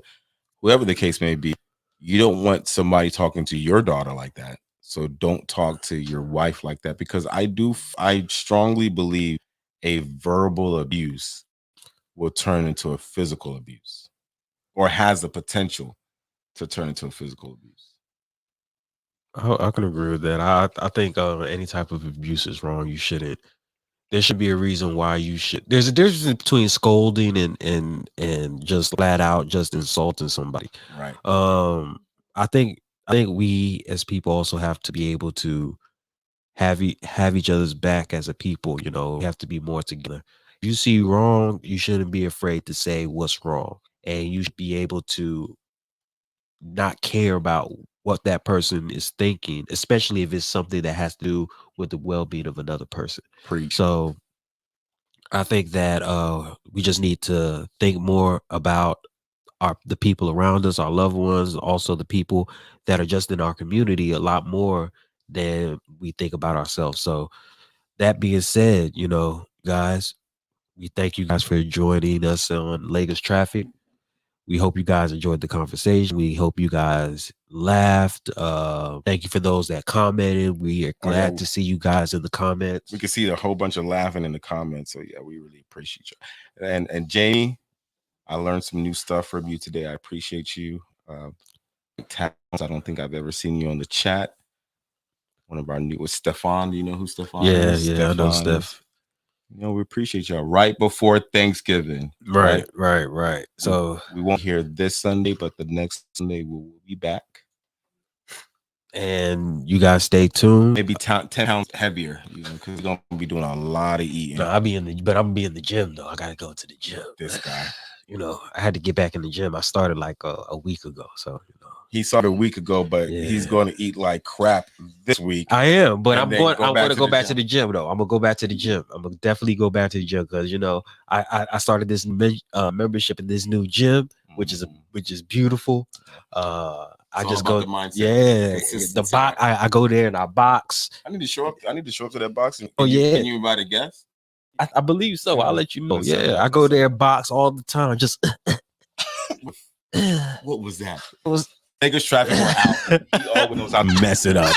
whoever the case may be, you don't want somebody talking to your daughter like that. So don't talk to your wife like that, because I strongly believe a verbal abuse will turn into a physical abuse, or has the potential to turn into a physical abuse. I can agree with that. I think any type of abuse is wrong. You shouldn't. There should be a reason why you should. There's a difference between scolding and just flat out just insulting somebody. Right. I think we as people also have to be able to have each other's back as a people. You know, we have to be more together. If you see wrong, you shouldn't be afraid to say what's wrong, and you should be able to not care about what that person is thinking, especially if it's something that has to do with the well-being of another person. Preach. So I think that we just need to think more about the people around us, our loved ones, also the people that are just in our community a lot more than we think about ourselves. So that being said, you know, guys, we thank you guys for joining us on Lagostraffic. We hope you guys enjoyed the conversation. We hope you guys laughed. Thank you for those that commented. We are glad to see you guys in the comments. We can see a whole bunch of laughing in the comments. So yeah, we really appreciate you. And Jamie, I learned some new stuff from you today. I appreciate you. I don't think I've ever seen you on the chat. One of our new was Stefan. Do you know who Stefan is? Yeah, I know Steph. You know, we appreciate y'all right before Thanksgiving. Right. So we won't hear this Sunday, but the next Sunday we'll be back. And you guys stay tuned. Maybe 10 pounds heavier, you know, because we're gonna be doing a lot of eating. No, I'm gonna be in the gym though. I gotta go to the gym. This guy. You know, I had to get back in the gym. I started like a week ago. So, you know. He started a week ago, but he's going to eat like crap this week. I am, but I'm going to go back to the gym though. I'm gonna go back to the gym. I'm gonna definitely go back to the gym because, you know, I started this membership in this new gym, which is beautiful. I just go, the box. I go there and I box. I need to show up to that boxing. Can you invite a guest? I believe so. I'll let you know. Yeah, I go there and box all the time. Just what was that? It was Lagostraffic were out. He always knows how to mess it up.